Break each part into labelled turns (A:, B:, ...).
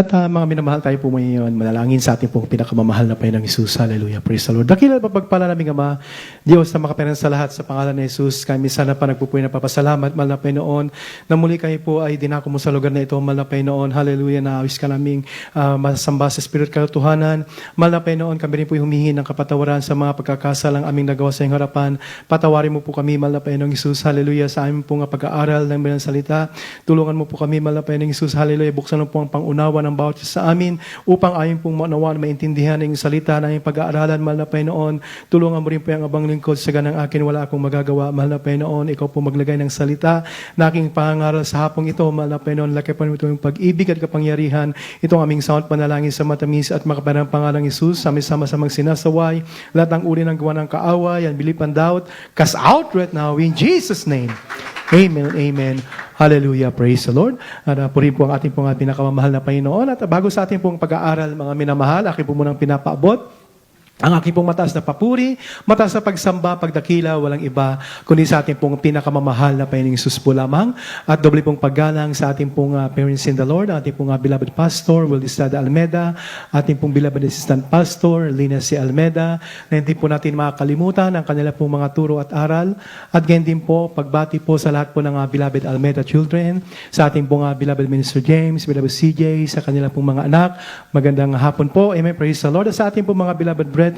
A: At mga minamahal, tayo po ngayon manalangin sa ating pong pinakamamahal na Panginoong Hesus. Hallelujah. Praise the Lord. Dakila papagpala naming Ama, Diyos na makapangyarihan sa lahat, sa pangalan ni Jesus, kami sana pa nagpupuwi na papasalamat, mahal na Panginoon, na muli kami po ay dinako mo sa lugar na ito, mahal na Panginoon. Hallelujah. Naawis ka naming masamba sa Spirit katotohanan. Mahal na Panginoon, kami rin po humihingi ng kapatawaran sa mga pagkakasalang aming nagawa sa iyong harapan. Patawarin mo po kami, mahal na Panginoong Hesus. Hallelujah. Sa aming pong pag-aaral ng mga salita. Tulungan mo po kami, mahal na Panginoong Hesus. Hallelujah. Buksan mo po ang pangunawa ng bawat isa sa amin upang ayon pong maunawan, maintindihan ng salita na aming pag-aaralan, mahal na Panginoon. Tulungan mo rin po ang abang lingkod sa ganang akin, wala akong magagawa, mahal na Panginoon. Ikaw po maglagay ng salita na aking pangaral sa hapong ito, mahal na Panginoon. Laki pa ito yung pag-ibig at kapangyarihan. Itong aming sound panalangin sa matamis at makapanang pangalang Hesus, sama-sama sa magsinasaway, lahat ng uri ng gawa ng kaaway, and belief and doubt, cast out right now in Jesus' name. Amen, amen. Hallelujah, praise the Lord. At purihin po ang ating pong pinakamamahal na Panginoon. At bago sa ating pong pag-aaral, mga minamahal, aking po munang pinapaabot ang aking pong mataas na papuri, mataas na pagsamba, pagdakila, walang iba, kundi sa ating pong pinakamamahal na Panginoong Hesus po lamang. At doble pong paggalang sa ating pong parents in the Lord, ating pong beloved pastor, Will Estrada Almeda, ating pong beloved assistant pastor, Lina C. Almeda, na hindi po natin makakalimutan ang kanila pong mga turo at aral. At ganyan din po, pagbati po sa lahat po ng beloved Almeda children, sa ating pong beloved Minister James, beloved CJ, sa kanila pong mga anak. Magandang hapon po. Amen. Praise the Lord. At sa ating pong mga beloved brethren,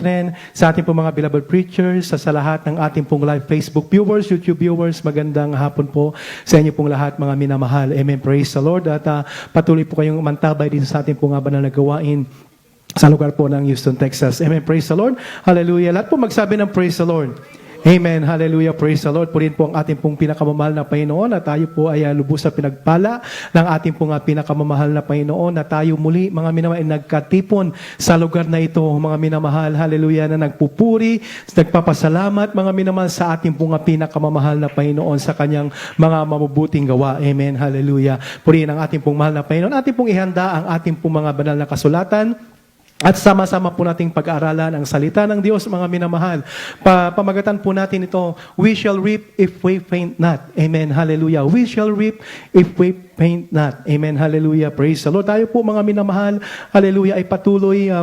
A: sa ating pong mga beloved preachers, sa lahat ng ating pong live Facebook viewers, YouTube viewers, magandang hapon po sa inyo pong lahat, mga minamahal. Amen. Praise the Lord. At patuloy po kayong mantabay dito sa ating pong banal na gawain sa lugar po ng Houston, Texas. Amen. Praise the Lord. Hallelujah. Lahat po magsabi ng praise the Lord. Amen. Hallelujah. Praise the Lord. Purihin po ang ating pong pinakamamahal na Panginoon at tayo po ay lubos sa pinagpala ng ating pong pinakamamahal na Panginoon na tayo muli, mga minamahal, ay nagkatipon sa lugar na ito, mga minamahal. Hallelujah. Na nagpupuri, nagpapasalamat, mga minamahal, sa ating pong pinakamamahal na Panginoon sa kanyang mga mabubuting gawa. Amen. Hallelujah. Purihin ang ating pong mahal na Panginoon. Ating pong ihanda ang ating pong mga banal na kasulatan. At sama-sama po nating pag-aaralan ang salita ng Diyos, mga minamahal. Pamagatan po natin ito, we shall reap if we faint not. Amen. Hallelujah. We shall reap if we faint not. Amen. Hallelujah. Praise the Lord. Tayo po, mga minamahal, hallelujah, ay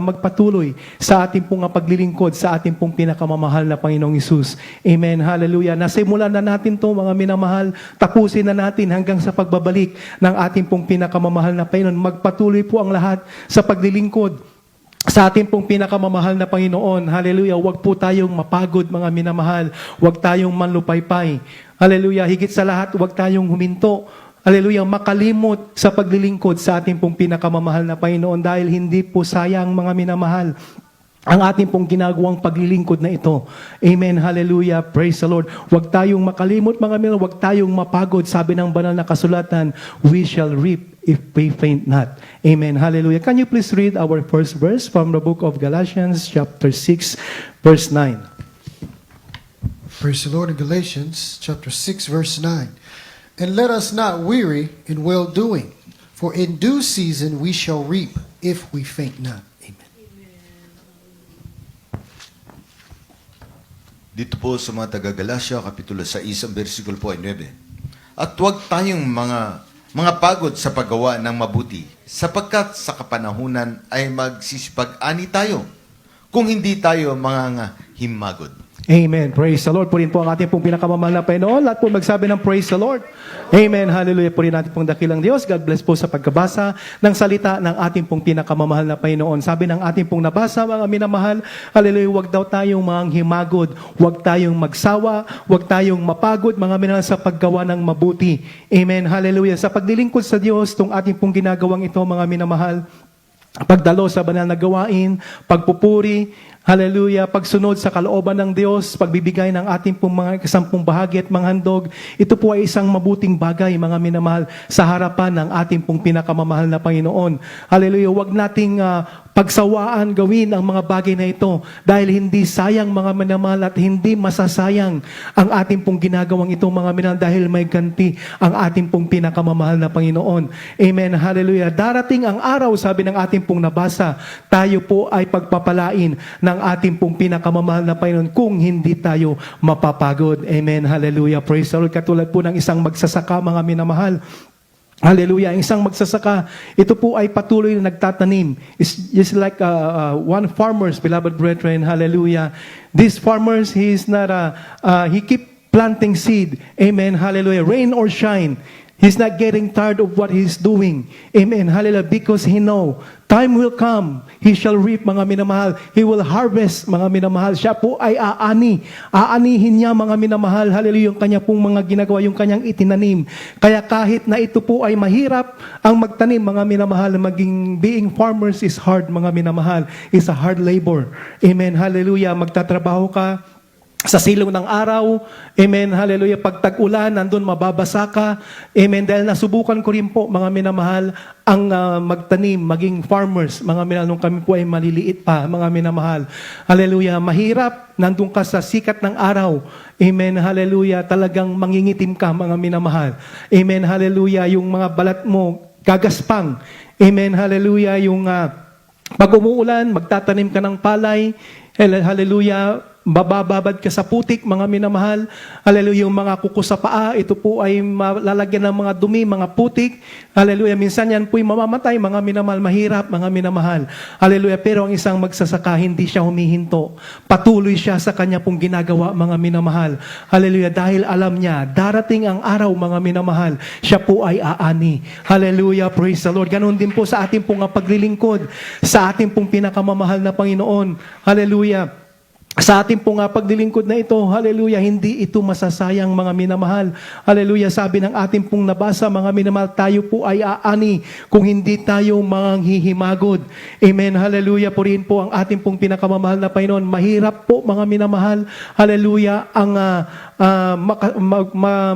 A: magpatuloy sa ating pong paglilingkod sa ating pong pinakamamahal na Panginoong Hesus. Amen. Hallelujah. Nasimulan na natin to, mga minamahal. Tapusin na natin hanggang sa pagbabalik ng ating pong pinakamamahal na Panginoon. Magpatuloy po ang lahat sa paglilingkod sa ating pong pinakamamahal na Panginoon. Hallelujah. Huwag po tayong mapagod, mga minamahal. Huwag tayong manlupaypay. Hallelujah. Higit sa lahat, huwag tayong huminto. Hallelujah. Makalimot sa paglilingkod sa ating pong pinakamamahal na Panginoon dahil hindi po sayang, mga minamahal, ang ating pong ginagawang paglilingkod na ito. Amen. Hallelujah. Praise the Lord. Huwag tayong makalimot, mga minamahal. Huwag tayong mapagod. Sabi ng banal na kasulatan, we shall reap if we faint not. Amen. Hallelujah. Can you please read our first verse from the book of Galatians, chapter 6, verse 9.
B: Praise the Lord. In Galatians, chapter 6, verse 9. And let us not weary in well-doing, for in due season we shall reap if we faint not. Amen.
C: Dito po sa mga taga-Galacia, Kapitulo 6, ang versikulo po ay 9. At huwag tayong mga pagod sa paggawa ng mabuti, sapagkat sa kapanahunan ay magsisipag-ani tayo, kung hindi tayo mga himagod.
A: Amen. Praise the Lord. Purihin po ang ating pong pinakamamahal na Panginoon. Lahat po magsabi ng praise the Lord. Amen. Hallelujah. Purihin natin pong dakilang Diyos. God bless po sa pagkabasa ng salita ng ating pong pinakamamahal na Panginoon. Sabi ng ating pong nabasa, mga minamahal, hallelujah, huwag daw tayong mga himagod. Huwag tayong magsawa. Huwag tayong mapagod, mga minamahal, sa paggawa ng mabuti. Amen. Hallelujah. Sa paglilingkod sa Diyos, itong ating pong ginagawang ito, mga minamahal, pagdalo sa banal na gawain, pagpupuri, hallelujah, pagsunod sa kalooban ng Diyos, pagbibigay ng ating pong mga kasampung bahagi at mga handog, ito po ay isang mabuting bagay, mga minamahal, sa harapan ng ating pong pinakamamahal na Panginoon. Hallelujah, huwag nating pagsawaan gawin ang mga bagay na ito dahil hindi sayang, mga minamahal, at hindi masasayang ang ating pong ginagawang ito, mga minamahal, dahil may ganti ang ating pong pinakamamahal na Panginoon. Amen. Hallelujah. Darating ang araw, sabi ng ating pong nabasa, tayo po ay pagpapalain ng ating pong pinakamamahal na Panginoon kung hindi tayo mapapagod. Amen. Hallelujah. Praise the Lord. Katulad po ng isang magsasaka, mga minamahal, Hallelujah. Ang isang magsasaka, ito po ay patuloy na nagtatanim. It's just like one farmers, beloved brethren. Hallelujah. This farmers, he is not, he keep planting seed. Amen. Hallelujah. Rain or shine. He's not getting tired of what he's doing. Amen. Hallelujah. Because he know, time will come. He shall reap, mga minamahal. He will harvest, mga minamahal. Siya po ay aani. Aanihin niya, mga minamahal. Hallelujah. Yung kanya pong mga ginagawa, yung kanyang itinanim. Kaya kahit na ito po ay mahirap ang magtanim, mga minamahal, maging being farmers is hard, mga minamahal. It's a hard labor. Amen. Hallelujah. Magtatrabaho ka sa silong ng araw. Amen. Hallelujah. Pag tag-ulan, nandun mababasa ka. Amen. Dahil nasubukan ko rin po, mga minamahal, ang magtanim, maging farmers, mga minamahal, nung kami po ay maliliit pa, mga minamahal. Hallelujah. Mahirap, nandun ka sa sikat ng araw. Amen. Hallelujah. Talagang mangingitim ka, mga minamahal. Amen. Hallelujah. Yung mga balat mo, gagaspang. Amen. Hallelujah. Yung pag umuulan, magtatanim ka ng palay. Hallelujah. Babababad ka sa putik, mga minamahal. Hallelujah, yung mga kuko sa paa, ito po ay malalagyan ng mga dumi, mga putik. Hallelujah, minsan yan po'y mamamatay, mga minamahal, mahirap, mga minamahal. Hallelujah, pero ang isang magsasaka, hindi siya humihinto. Patuloy siya sa kanya pong ginagawa, mga minamahal. Hallelujah, dahil alam niya, darating ang araw, mga minamahal, siya po ay aani. Hallelujah, praise the Lord. Ganon din po sa ating pong paglilingkod, sa ating pong pinakamamahal na Panginoon. Hallelujah. Sa ating pong paglilingkod na ito, hallelujah, hindi ito masasayang, mga minamahal. Hallelujah, sabi ng ating pong nabasa, mga minamahal, tayo po ay aani kung hindi tayo manghihimagod. Amen, hallelujah, purihin po ang ating pong pinakamamahal na Panginoon. Mahirap po, mga minamahal, hallelujah, ang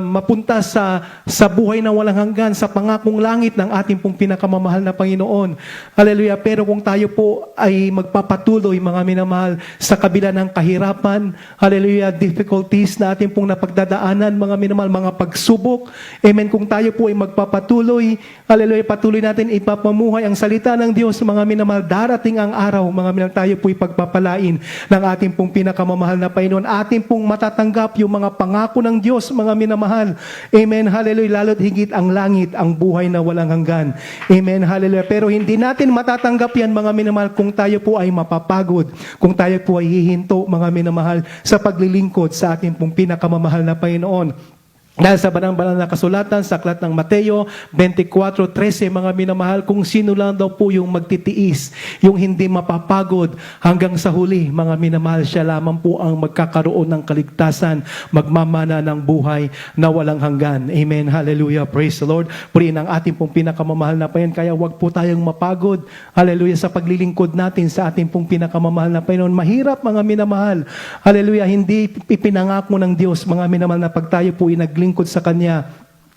A: mapunta sa buhay na walang hanggan, sa pangakong langit ng ating pong pinakamamahal na Panginoon. Hallelujah, pero kung tayo po ay magpapatuloy, mga minamahal, sa kabila ng kahirapan, hallelujah, difficulties na ating pong napagdadaanan, mga minamahal, mga pagsubok, amen, kung tayo po ay magpapatuloy, hallelujah, patuloy natin ipapamuhay ang salita ng Diyos, mga minamahal, darating ang araw, mga minamahal, tayo po ay pagpapalain ng ating pong pinakamamahal na Panginoon, ating pong matatanggap yung mga pangako ng Diyos, mga minamahal, amen, hallelujah, lalo't higit ang langit, ang buhay na walang hanggan, amen, hallelujah, pero hindi natin matatanggap yan, mga minamahal, kung tayo po ay mapapagod, kung tayo po ay hihinto, mga minamahal, sa paglilingkod sa ating pong pinakamamahal na Panginoon. Dahil sa banal na kasulatan, sa aklat ng Mateo 24:13, mga minamahal, kung sino lang daw po yung magtitiis, yung hindi mapapagod hanggang sa huli, mga minamahal, siya lamang po ang magkakaroon ng kaligtasan, magmamana ng buhay na walang hanggan. Amen. Hallelujah. Praise the Lord. Purihin ang ating pong pinakamamahal na Panginoon. Kaya wag po tayong mapagod. Hallelujah. Sa paglilingkod natin sa ating pong pinakamamahal na Panginoon. Mahirap, mga minamahal. Hallelujah. Hindi ipinangako ng Diyos, mga minamahal, na pag tayo po ay naglingkod sa Kanya,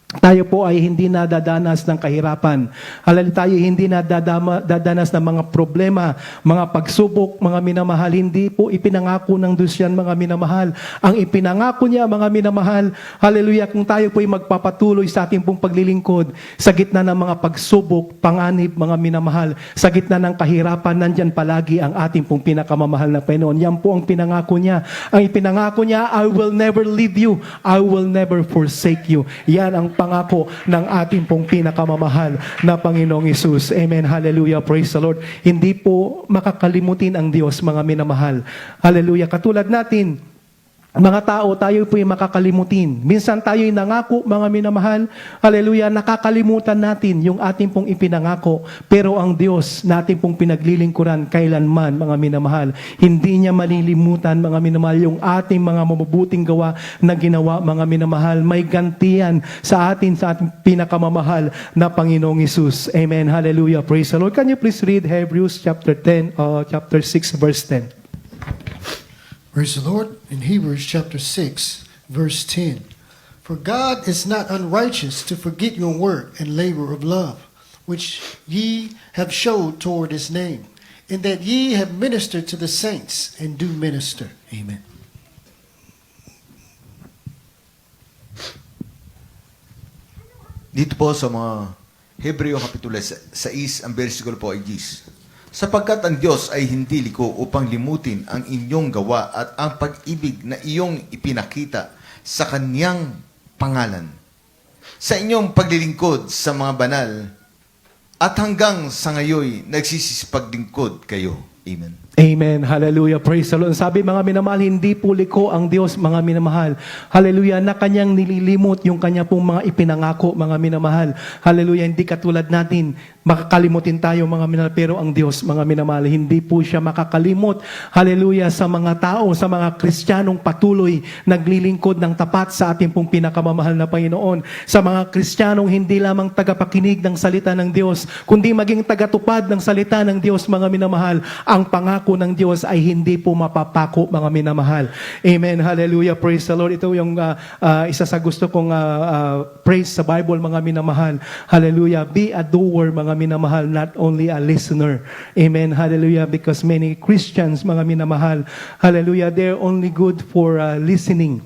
A: tayo po ay hindi nadadanas ng kahirapan. Halali tayo hindi nadadanas ng mga problema, mga pagsubok, mga minamahal. Hindi po ipinangako ng Diyos yan, mga minamahal. Ang ipinangako niya, mga minamahal, hallelujah, kung tayo po ay magpapatuloy sa ating pong paglilingkod, sa gitna ng mga pagsubok, panganib, mga minamahal, sa gitna ng kahirapan, nandyan palagi ang ating pong pinakamamahal na Panginoon. Yan po ang pinangako niya. Ang ipinangako niya, I will never leave you. I will never forsake you. Yan ang pangako ng ating pong pinakamamahal na Panginoong Hesus. Amen. Hallelujah. Praise the Lord. Hindi po makakalimutin ang Diyos, mga minamahal. Hallelujah. Katulad natin, mga tao, tayo po ay makakalimutin. Minsan tayo'y nangako, mga minamahal. Hallelujah. Nakakalimutan natin yung ating pong ipinangako. Pero ang Diyos na ating pong pinaglilingkuran kailanman, mga minamahal, hindi niya malilimutan, mga minamahal, yung ating mga mabubuting gawa na ginawa, mga minamahal. May gantiyan sa ating pinakamamahal na Panginoong Hesus. Amen. Hallelujah. Praise the Lord. Can you please read Hebrews chapter 6, verse 10?
B: Praise the Lord. In Hebrews chapter 6, verse 10. For God is not unrighteous to forget your work and labor of love, which ye have showed toward his name, in that ye have ministered to the saints and do minister. Amen.
C: Dito po sa mga Hebreo Kapitulo 6, ang versikulo po ay 10. Sapagkat ang Diyos ay hindi liko upang limutin ang inyong gawa at ang pag-ibig na iyong ipinakita sa Kanyang pangalan. sa inyong paglilingkod sa mga banal at hanggang sa ngayon nagsisipaglingkod kayo. Amen.
A: Amen. Hallelujah. Praise the Lord. Sabi mga minamahal, hindi po liko ang Diyos, mga minamahal. Hallelujah. Na kanyang nililimot yung kanya pong mga ipinangako, mga minamahal. Hallelujah. Hindi katulad natin, makakalimutin tayo, mga minamahal. Pero ang Diyos, mga minamahal, hindi po siya makakalimot. Hallelujah. Sa mga tao, sa mga Kristiyanong patuloy naglilingkod ng tapat sa ating pong pinakamamahal na Panginoon. Sa mga Kristiyanong hindi lamang tagapakinig ng salita ng Diyos, kundi maging tagatupad ng salita ng Diyos, mga minamahal. Ang pangako ng Diyos ay hindi po mapapako, mga minamahal. Amen. Hallelujah. Praise the Lord. Ito yung isa sa gusto kong praise sa Bible, mga minamahal. Hallelujah. Be a doer, mga minamahal, not only a listener. Amen. Hallelujah. Because many Christians, mga minamahal, hallelujah, they're only good for listening.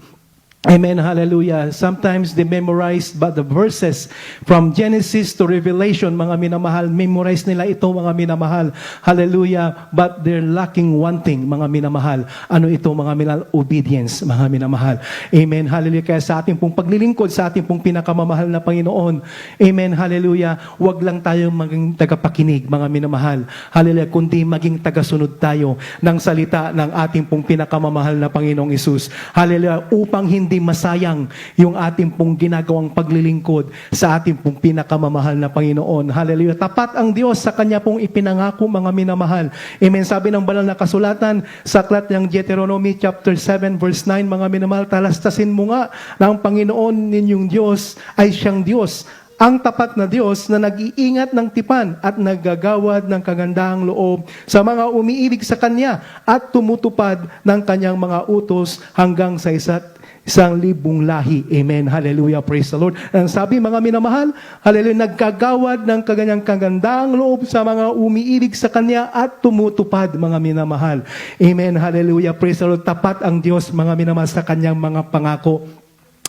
A: Amen, hallelujah. Sometimes they memorize but the verses from Genesis to Revelation, mga minamahal, memorize nila ito, mga minamahal. Hallelujah. But they're lacking one thing, mga minamahal. Ano ito, mga minamahal? Obedience, mga minamahal. Amen, hallelujah. Kaya sa ating pong paglilingkod, sa ating pong pinakamamahal na Panginoon, amen, hallelujah, huwag lang tayo maging tagapakinig, mga minamahal. Hallelujah, kundi maging tagasunod tayo ng salita ng ating pong pinakamamahal na Panginoong Hesus. Hallelujah, upang hindi masayang yung ating pong ginagawang paglilingkod sa ating pong pinakamamahal na Panginoon. Hallelujah. Tapat ang Diyos sa Kanya pong ipinangako, mga minamahal. Amen. Sabi ng banal na kasulatan sa aklat ng Deuteronomy chapter 7 verse 9, mga minamahal, talastasin mo nga na ang Panginoon ninyong Diyos ay siyang Diyos, ang tapat na Diyos na nag-iingat ng tipan at naggagawad ng kagandahang loob sa mga umiibig sa Kanya at tumutupad ng Kanyang mga utos hanggang sa 1,000 lahi. Amen. Hallelujah. Praise the Lord. Ang sabi, mga minamahal, hallelujah, nagkagawad ng kaganyang kagandahang loob sa mga umiibig sa Kanya at tumutupad, mga minamahal. Amen. Hallelujah. Praise the Lord. Tapat ang Diyos, mga minamahal, sa Kanyang mga pangako.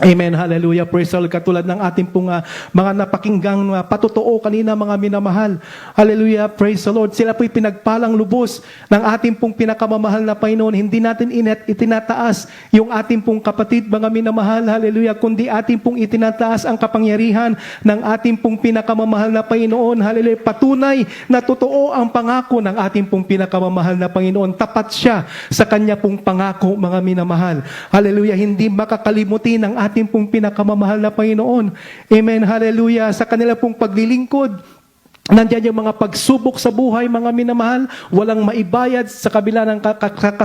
A: Amen. Hallelujah. Praise the Lord. Katulad ng ating pong mga napakinggang patotoo kanina, mga minamahal. Hallelujah. Praise the Lord. Sila po'y pinagpalang lubos ng ating pong pinakamamahal na Panginoon. Hindi natin itinataas yung ating pong kapatid, mga minamahal. Hallelujah. Kundi ating pong itinataas ang kapangyarihan ng ating pong pinakamamahal na Panginoon. Hallelujah. Patunay na totoo ang pangako ng ating pong pinakamamahal na Panginoon. Tapat siya sa Kanya pong pangako, mga minamahal. Hallelujah. Hindi makakalimutin ang ating pong pinakamamahal na Panginoon. Amen. Hallelujah. Sa kanila pong paglilingkod, nandiyan yung mga pagsubok sa buhay, mga minamahal, walang maibayad sa kabila ng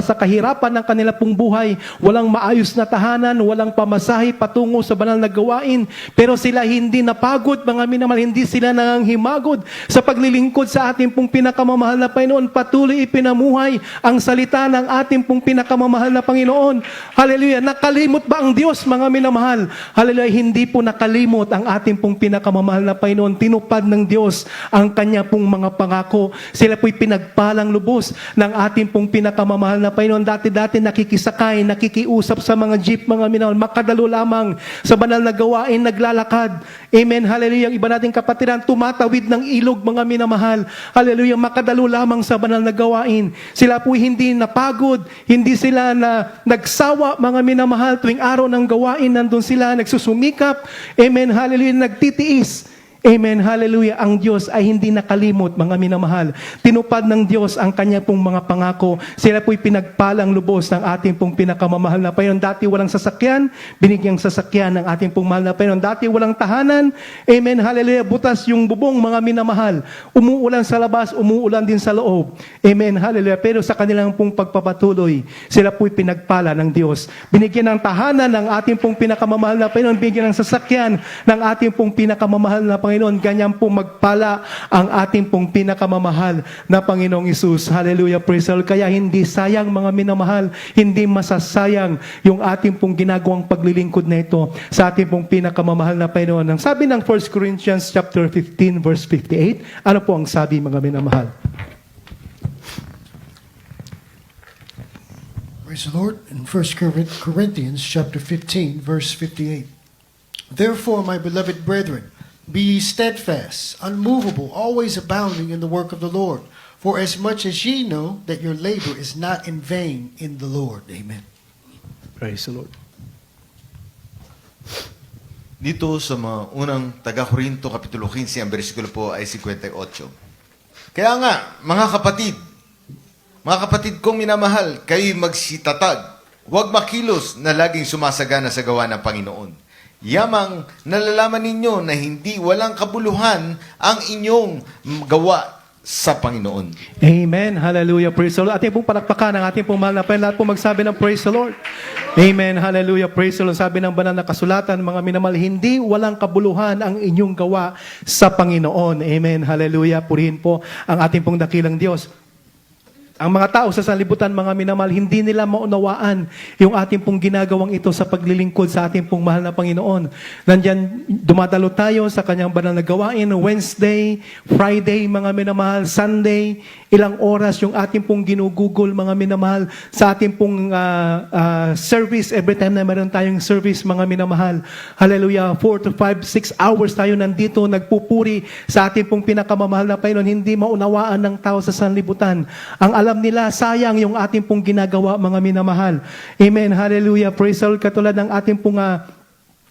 A: sa kahirapan ng kanila pong buhay, walang maayos na tahanan, walang pamasahe patungo sa banal na gawain, pero sila hindi napagod, mga minamahal, hindi sila nanghimagod sa paglilingkod sa ating pong pinakamamahal na Panginoon. Patuloy ipinamuhay ang salita ng ating pong pinakamamahal na Panginoon. Hallelujah. Nakalimot ba ang Diyos, mga minamahal? Hallelujah. Hindi po nakalimot ang ating pong pinakamamahal na Panginoon. Tinupad ng Diyos ang Kanya pong mga pangako. Sila po'y pinagpalang lubos ng ating pong pinakamamahal na Panginoon. Dati-dati nakikisakay, nakikiusap sa mga jeep, mga minamahal, makadalo lamang sa banal na gawain, naglalakad. Amen. Hallelujah. Ang iba nating kapatiran, tumatawid ng ilog, mga minamahal. Hallelujah. Makadalo lamang sa banal na gawain. Sila po'y hindi napagod, hindi sila na nagsawa, mga minamahal. Tuwing araw ng gawain, nandun sila, nagsusumikap. Amen. Hallelujah. Nagtitiis. Amen. Hallelujah. Ang Diyos ay hindi nakalimot, mga minamahal. Tinupad ng Diyos ang Kanya pong mga pangako. Sila po'y pinagpalang lubos ng ating pong pinakamamahal na Panginoon. Dati walang sasakyan, binigyang sasakyan ng ating pong mahal na Panginoon. Dati walang tahanan. Amen. Hallelujah. Butas yung bubong, mga minamahal. Umuulan sa labas, umuulan din sa loob. Amen. Hallelujah. Pero sa kanilang pong pagpapatuloy, sila po'y pinagpala ng Diyos. Binigyan ng tahanan ng ating pong pinakamamahal na Panginoon. Binigyan ng sasakyan ng ating pong pinakamamahal na Panginoon. Ganyan po magpala ang ating pong pinakamamahal na Panginoong Hesus. Hallelujah, praise the Lord. Kaya hindi sayang, mga minamahal, hindi masasayang yung ating pong ginagawang paglilingkod na ito sa ating pong pinakamamahal na Panginoon. Ang sabi ng 1 Corinthians chapter 15 verse 58, ano po ang sabi, mga minamahal?
B: Praise the Lord. In 1 Corinthians chapter 15, verse 58. Therefore, my beloved brethren, be ye steadfast, unmovable, always abounding in the work of the Lord. For as much as ye know that your labor is not in vain in the Lord. Amen.
A: Praise the Lord.
C: Dito sa mga unang taga-Korinto, Kapitulo 15, ang versikulo po ay 58. Kaya nga, mga kapatid kong minamahal, kayo'y magsitatag. Huwag makilos na laging sumasagana sa gawa ng Panginoon. Yamang nalalaman ninyo na hindi walang kabuluhan ang inyong gawa sa Panginoon.
A: Amen. Hallelujah. Praise the Lord. Ating pong palakpakan ang ating pong mahal na Panginoon. Lahat po magsabi ng praise the Lord. Amen. Hallelujah. Praise the Lord. Sabi ng banal na kasulatan, mga minamahal, hindi walang kabuluhan ang inyong gawa sa Panginoon. Amen. Hallelujah. Purihin po ang ating pong dakilang Diyos. Ang mga tao sa sanlibutan, mga minamahal, hindi nila maunawaan yung ating pong ginagawang ito sa paglilingkod sa ating pong mahal na Panginoon. Nandyan, dumadalo tayo sa kanyang banal na gawain, Wednesday, Friday, mga minamahal, Sunday, ilang oras yung ating pong ginugugol, mga minamahal, sa ating pong service, every time na meron tayong service, mga minamahal. Hallelujah, 4 to 5, 6 hours tayo nandito, nagpupuri sa ating pong pinakamamahal na Panginoon, hindi maunawaan ng tao sa sanlibutan. Ang alam nila, sayang yung ating pong ginagawa, mga minamahal. Amen. Hallelujah. Praise the Lord. Katulad ng ating pong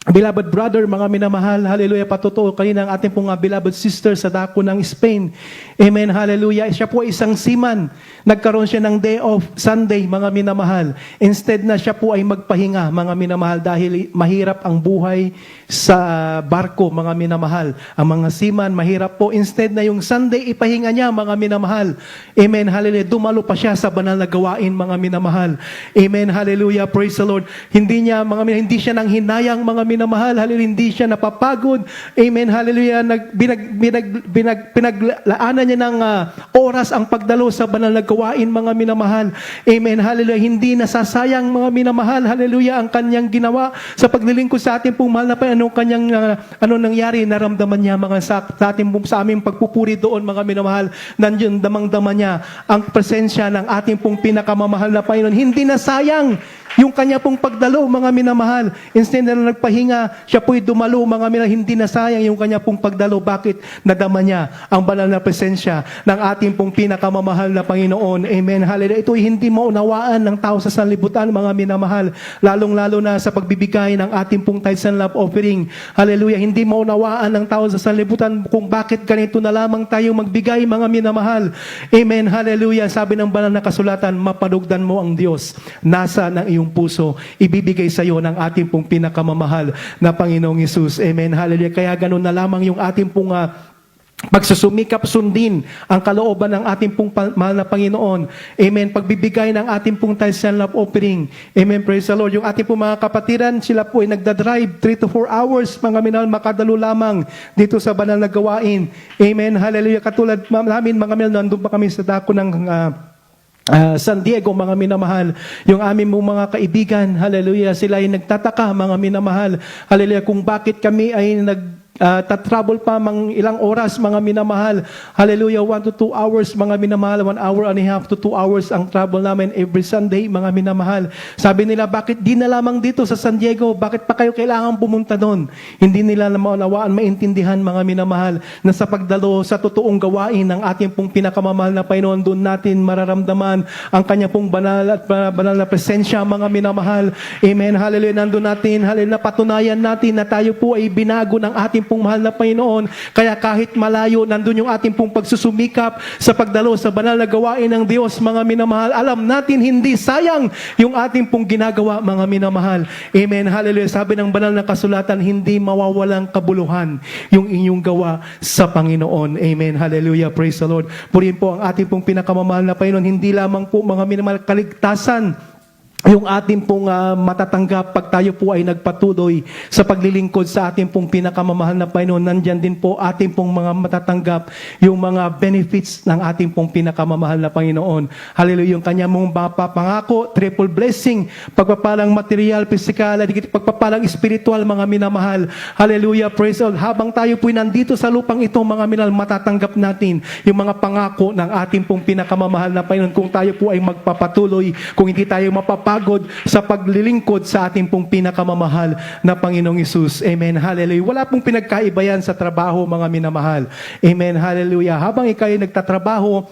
A: beloved brother, mga minamahal, hallelujah, patotoo kanina ang ating pong beloved sister sa dako ng Spain. Amen, hallelujah. Siya po isang seaman. Nagkaroon siya ng day off, Sunday, mga minamahal. Instead na siya po ay magpahinga, mga minamahal, dahil mahirap ang buhay sa barko, mga minamahal. Ang mga seaman, mahirap po. Instead na yung Sunday, ipahinga niya, mga minamahal. Amen, hallelujah. Dumalo pa siya sa banal na gawain, mga minamahal. Amen, hallelujah, praise the Lord. Hindi hindi siya nang hinayang, mga minamahal, hallelujah, hindi siya napapagod. Amen, hallelujah. Pinaglaanan niya ng oras ang pagdalo sa banal na gawain, mga minamahal. Amen, hallelujah. Hindi nasasayang, mga minamahal, hallelujah, ang kanyang ginawa sa paglilingkod sa ating pong mahal na Panginoon. Ano nangyari, naramdaman niya, mga sa aming pagpupuri doon, mga minamahal, nandiyan damang-dama niya ang presensya ng ating pong pinakamamahal na Panginoon. Hindi nasayang yung kanya pong pagdalo, mga minamahal. Instead na nagpahinga, siya po'y dumalo, mga minamahal. Hindi nasayang yung kanya pong pagdalo. Bakit? Nadama niya ang banal na presensya ng ating pong pinakamamahal na Panginoon. Amen. Hallelujah. Ito'y hindi maunawaan ng tao sa sanlibutan, mga minamahal. Lalong-lalo na sa pagbibigay ng ating pong tithes and love offering. Hallelujah. Hindi maunawaan ng tao sa sanlibutan kung bakit ganito na lamang tayo magbigay, mga minamahal. Amen. Hallelujah. Sabi ng banal na kasulatan, mapadugdan mo ang Diyos. Nasa ng iyong puso, ibibigay sa iyo ng ating pong pinakamamahal na Panginoong Hesus. Amen. Hallelujah. Kaya ganun na lamang yung ating pong pagsusumikap sundin ang kalooban ng ating pong mahal na Panginoon. Amen. Pagbibigay ng ating pong tithes and love offering. Amen. Praise the Lord. Yung ating pong mga kapatiran, sila po ay nagdadrive 3 to 4 hours, mga minahal, makadalo lamang dito sa banal na gawain. Amen. Hallelujah. Katulad namin, mga minahal, nandun pa kami sa dako ng San Diego, mga minamahal, yung aming mga kaibigan, hallelujah, sila ay nagtataka, mga minamahal, hallelujah, kung bakit kami ay tatravel pa mang ilang oras, mga minamahal. Hallelujah, 1 to 2 hours, mga minamahal. 1 hour and a half to 2 hours ang travel namin every Sunday, mga minamahal. Sabi nila, bakit di na lamang dito sa San Diego? Bakit pa kayo kailangan pumunta doon? Hindi nila maunawaan, maintindihan, mga minamahal, na sa pagdalo sa totoong gawain ng ating pong pinakamamahal na Panginoon, doon natin mararamdaman ang kanya pong banal na presensya, mga minamahal. Amen. Hallelujah. Nandun natin, hallelujah, patunayan natin na tayo po ay binago ng ating pong mahal na Panginoon. Kaya kahit malayo, nandun yung ating pong pagsusumikap sa pagdalo sa banal na gawain ng Diyos, mga minamahal. Alam natin, hindi sayang yung ating pong ginagawa, mga minamahal. Amen. Hallelujah. Sabi ng banal na kasulatan, hindi mawawalang kabuluhan yung inyong gawa sa Panginoon. Amen. Hallelujah. Praise the Lord. Purihin po ang ating pong pinakamamahal na Panginoon. Hindi lamang po, mga minamahal, kaligtasan yung ating pong matatanggap pag tayo po ay nagpatuloy sa paglilingkod sa ating pong pinakamamahal na Panginoon. Nandyan din po ating pong mga matatanggap yung mga benefits ng ating pong pinakamamahal na Panginoon. Hallelujah. Yung kanya mong pangako, triple blessing, pagpapalang material, physical, pagpapalang spiritual, mga minamahal. Hallelujah. Praise God. Habang tayo po nandito sa lupang ito, mga minamahal, matatanggap natin yung mga pangako ng ating pong pinakamamahal na Panginoon kung tayo po ay magpapatuloy, kung hindi tayo mapapagod sa paglilingkod sa ating pong pinakamamahal na Panginoong Hesus. Amen. Hallelujah. Wala pong pinagkaiba yan sa trabaho, mga minamahal. Amen. Hallelujah. Habang ikaw ay nagtatrabaho,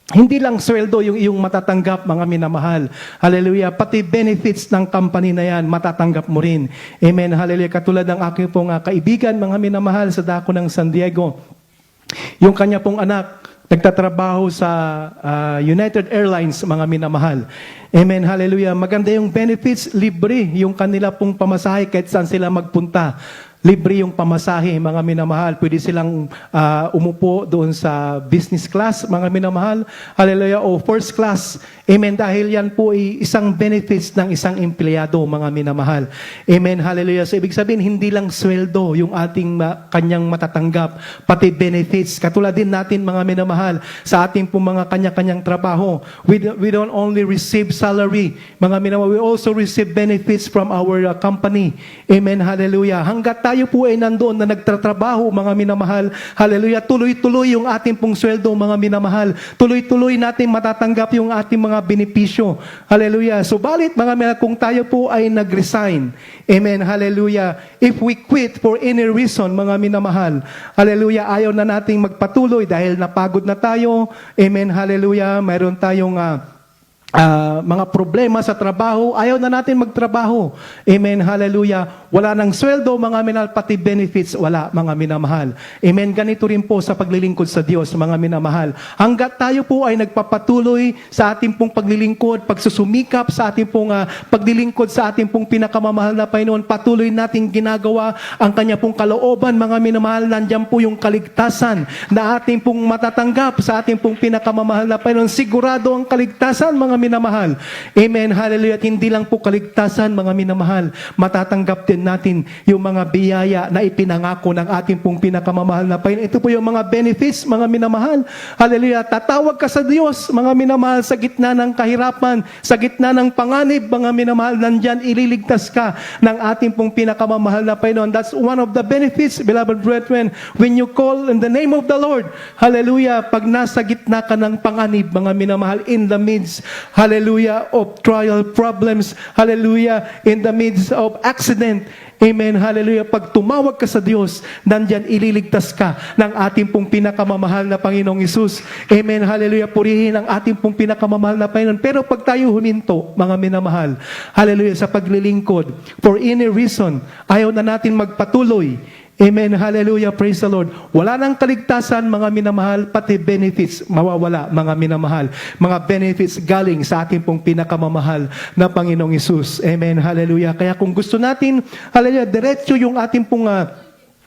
A: hindi lang sweldo yung iyong matatanggap, mga minamahal. Hallelujah. Pati benefits ng company na yan, matatanggap mo rin. Amen. Hallelujah. Katulad ng aking pong kaibigan, mga minamahal, sa dako ng San Diego. Yung kanya pong anak, nagtatrabaho sa United Airlines, mga minamahal. Amen. Hallelujah. Maganda yung benefits, libre yung kanila pong pamasahe kahit saan sila magpunta. Libre yung pamasahe, mga minamahal. Pwede silang umupo doon sa business class, mga minamahal. Hallelujah. O first class. Amen. Dahil yan po ay isang benefits ng isang empleyado, mga minamahal. Amen. Hallelujah. So, ibig sabihin, hindi lang sweldo yung ating kanyang matatanggap, pati benefits. Katulad din natin, mga minamahal, sa ating po mga kanya-kanyang trabaho. We don't only receive salary, mga minamahal. We also receive benefits from our company. Amen. Hallelujah. Hanggat tayo po ay nandoon na nagtatrabaho, mga minamahal, hallelujah, tuloy-tuloy yung ating pong sweldo, mga minamahal. Tuloy-tuloy natin matatanggap yung ating mga benepisyo. Hallelujah. Subalit, mga minamahal, kung tayo po ay nag-resign, amen, hallelujah, if we quit for any reason, mga minamahal, hallelujah, ayaw na nating magpatuloy dahil napagod na tayo, amen, hallelujah, mayroon tayong mga problema sa trabaho, ayaw na natin magtrabaho. Amen, hallelujah. Wala nang sweldo, mga minamahal, pati benefits, wala, mga minamahal. Amen, ganito rin po sa paglilingkod sa Diyos, mga minamahal. Hanggat tayo po ay nagpapatuloy sa ating pong paglilingkod, pagsusumikap sa ating pong paglilingkod sa ating pong pinakamamahal na Panginoon, patuloy nating ginagawa ang Kanya pong kalooban, mga minamahal, nandiyan po yung kaligtasan na ating pong matatanggap sa ating pong pinakamamahal na Panginoon. Sigurado ang kaligtasan, mga minamahal. Amen. Hallelujah. At hindi lang po kaligtasan, mga minamahal. Matatanggap din natin yung mga biyaya na ipinangako ng ating pong pinakamamahal na Panginoon. Ito po yung mga benefits, mga minamahal. Hallelujah. Tatawag ka sa Diyos, mga minamahal, sa gitna ng kahirapan, sa gitna ng panganib, mga minamahal, nandyan ililigtas ka ng ating pong pinakamamahal na Panginoon. That's one of the benefits, beloved brethren, when you call in the name of the Lord. Hallelujah. Pag nasa gitna ka ng panganib, mga minamahal, in the midst, hallelujah, of trial, problems, hallelujah, in the midst of accident, amen, hallelujah, pag tumawag ka sa Diyos, nandyan ililigtas ka ng ating pong pinakamamahal na Panginoong Hesus. Amen, hallelujah, purihin ang ating pong pinakamamahal na Panginoon. Pero pag tayo huminto, mga minamahal, hallelujah, sa paglilingkod, for any reason, ayaw na natin magpatuloy, amen, hallelujah, praise the Lord. Wala nang kaligtasan, mga minamahal, pati benefits mawawala, mga minamahal. Mga benefits galing sa ating pong pinakamamahal na Panginoong Hesus. Amen, hallelujah. Kaya kung gusto natin, hallelujah, diretso yung ating pong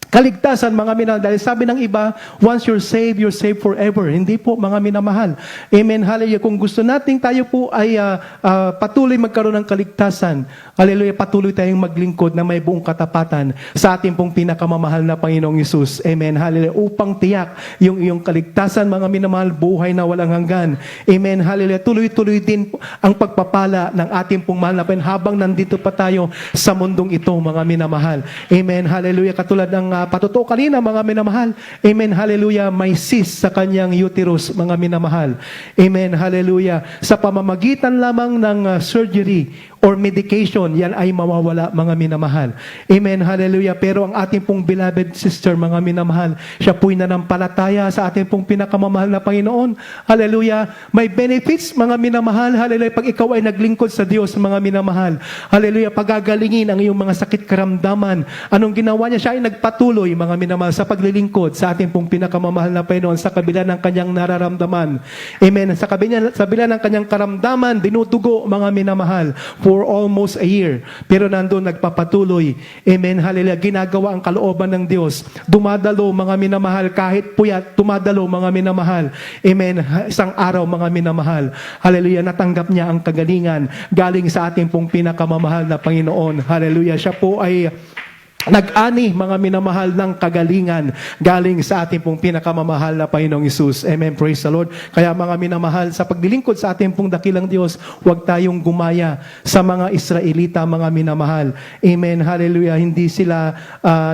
A: kaligtasan, mga minamahal. Dahil sabi ng iba, once you're saved forever. Hindi po, mga minamahal. Amen, hallelujah. Kung gusto natin tayo po ay patuloy magkaroon ng kaligtasan, hallelujah, patuloy tayong maglingkod na may buong katapatan sa ating pong pinakamamahal na Panginoong Hesus. Amen, hallelujah. Upang tiyak yung iyong kaligtasan, mga minamahal, buhay na walang hanggan. Amen, hallelujah. Tuloy-tuloy din ang pagpapala ng ating pong mahal na Panginoon habang nandito pa tayo sa mundong ito, mga minamahal. Amen, hallelujah. Katulad ng patutuo kanina, mga minamahal. Amen, hallelujah. May cyst sa kanyang uterus, mga minamahal. Amen, hallelujah. Sa pamamagitan lamang ng surgery or medication, yan ay mawawala, mga minamahal. Amen, hallelujah. Pero ang ating pong beloved sister, mga minamahal, siya po'y nanampalataya sa ating pong pinakamamahal na Panginoon. Hallelujah. May benefits, mga minamahal. Hallelujah. Pag ikaw ay naglingkod sa Diyos, mga minamahal. Hallelujah. Pagagalingin ang iyong mga sakit karamdaman. Anong ginawa niya? Siya ay nagpatuloy, mga minamahal, sa paglilingkod sa ating pong pinakamamahal na Panginoon sa kabila ng kanyang nararamdaman. Amen. Sa kabila ng kanyang karamdaman, dinudugo, mga minamahal, for almost a year. Pero nandun nagpapatuloy. Amen. Hallelujah. Ginagawa ang kalooban ng Diyos. Dumadalo, mga minamahal, kahit puyat, tumadalo, mga minamahal. Amen. Isang araw, mga minamahal. Hallelujah. Natanggap niya ang kagalingan galing sa ating pong pinakamamahal na Panginoon. Hallelujah. Siya po ay nag-ani, mga minamahal, ng kagalingan galing sa ating pong pinakamamahal na Panginoong Hesus. Amen. Praise the Lord. Kaya, mga minamahal, sa paglilingkod sa ating pong dakilang Diyos, huwag tayong gumaya sa mga Israelita, mga minamahal. Amen. Hallelujah. Hindi sila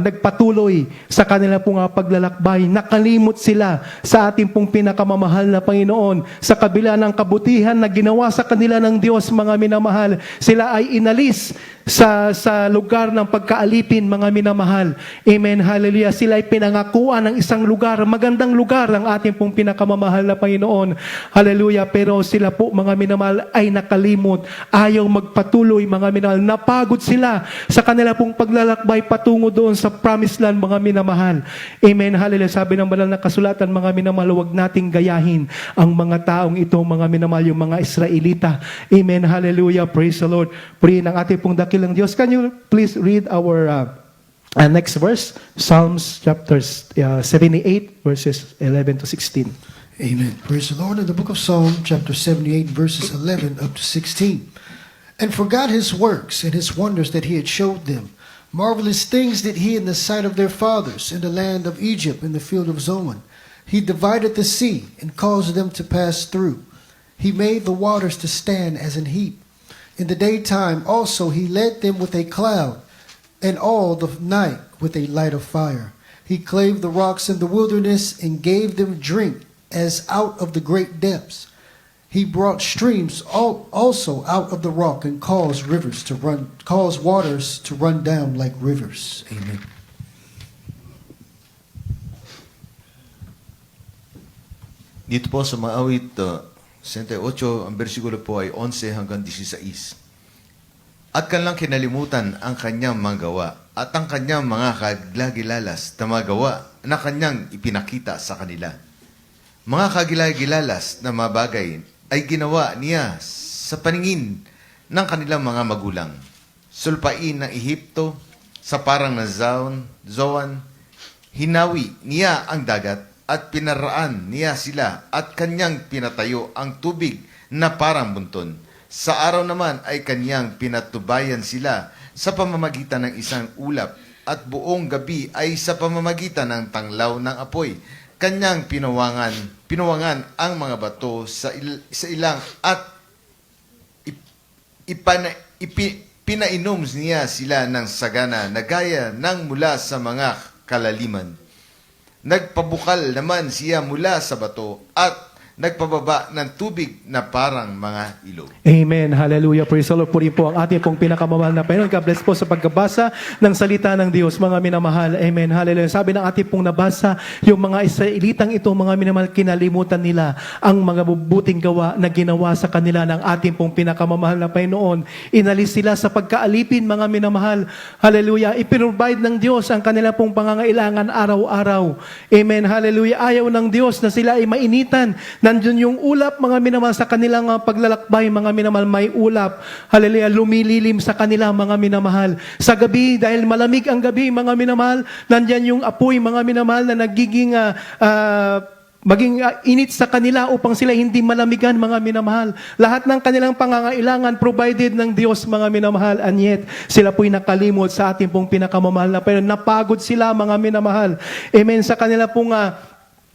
A: nagpatuloy sa kanila pong paglalakbay. Nakalimot sila sa ating pong pinakamamahal na Panginoon. Sa kabila ng kabutihan na ginawa sa kanila ng Diyos, mga minamahal, sila ay inalis sa lugar ng pagkaalipin, mga minamahal. Amen. Hallelujah. Sila ay pinangakuan ng isang lugar, magandang lugar ang ating pong pinakamamahal na Panginoon. Hallelujah. Pero sila po, mga minamahal, ay nakalimot. Ayaw magpatuloy, mga minamahal. Napagod sila sa kanila pong paglalakbay patungo doon sa promised land, mga minamahal. Amen. Hallelujah. Sabi ng banal na kasulatan, mga minamahal, huwag nating gayahin ang mga taong ito, mga minamahal, yung mga Israelita. Amen. Hallelujah. Praise the Lord. Purihin ang ating pong dakilang Diyos. Can you please read our next verse? Psalms chapter 78, verses 11 to 16.
B: Amen. Praise the Lord. In the book of Psalm, chapter 78, verses 11 up to 16. And forgot his works and his wonders that he had showed them. Marvelous things did he in the sight of their fathers, in the land of Egypt, in the field of Zoan. He divided the sea and caused them to pass through. He made the waters to stand as an heap. In the daytime also he led them with a cloud, and all the night with a light of fire. He clave the rocks in the wilderness and gave them drink as out of the great depths. He brought streams also out of the rock and caused waters to run down like rivers. Amen.
C: Dito po sa maawit 68, ang bersikulo po ay 11 hanggang 16. At kanilang kinalimutan ang kanyang mga gawa at ang kanyang mga kagilagilalas na mga gawa na kanyang ipinakita sa kanila. Mga kagilagilalas na mga bagay ay ginawa niya sa paningin ng kanilang mga magulang. Sulpain ng Ehipto sa parang na Zoan, hinawi niya ang dagat at pinaraan niya sila at kanyang pinatayo ang tubig na parang bunton. Sa araw naman ay kanyang pinatubayan sila sa pamamagitan ng isang ulap at buong gabi ay sa pamamagitan ng tanglaw ng apoy. Kanyang pinuwangan ang mga bato sa ilang at pinainom niya sila ng sagana na gaya ng mula sa mga kalaliman. Nagpabukal naman siya mula sa bato at nagpababa ng tubig na parang mga ilog.
A: Amen. Hallelujah. Praise the Lord. Purihin po ang ating pong pinakamamahal na Panginoon. God bless po sa pagbabasa ng salita ng Diyos, mga minamahal. Amen. Hallelujah. Sabi ng ating pong nabasa, yung mga Israelitang ito, mga minamahal, kinalimutan nila ang mga mabubuting gawa na ginawa sa kanila ng ating pong pinakamamahal na Panginoon. Inalis sila sa pagkaalipin, mga minamahal. Hallelujah. Ipinrovide ng Diyos ang kanila pong pangangailangan araw-araw. Amen. Hallelujah. Ayaw ng Diyos na sila ay mainitan. Nandun yung ulap, mga minamahal, sa kanilang paglalakbay, mga minamahal, may ulap. Hallelujah, lumililim sa kanila, mga minamahal. Sa gabi, dahil malamig ang gabi, mga minamahal, nandyan yung apoy, mga minamahal, na nagiging maging init sa kanila upang sila hindi malamigan, mga minamahal. Lahat ng kanilang pangangailangan provided ng Diyos, mga minamahal, and yet sila po'y nakalimot sa ating pong pinakamamahal na Panginoon. Napagod sila, mga minamahal. Amen. Sa kanila pong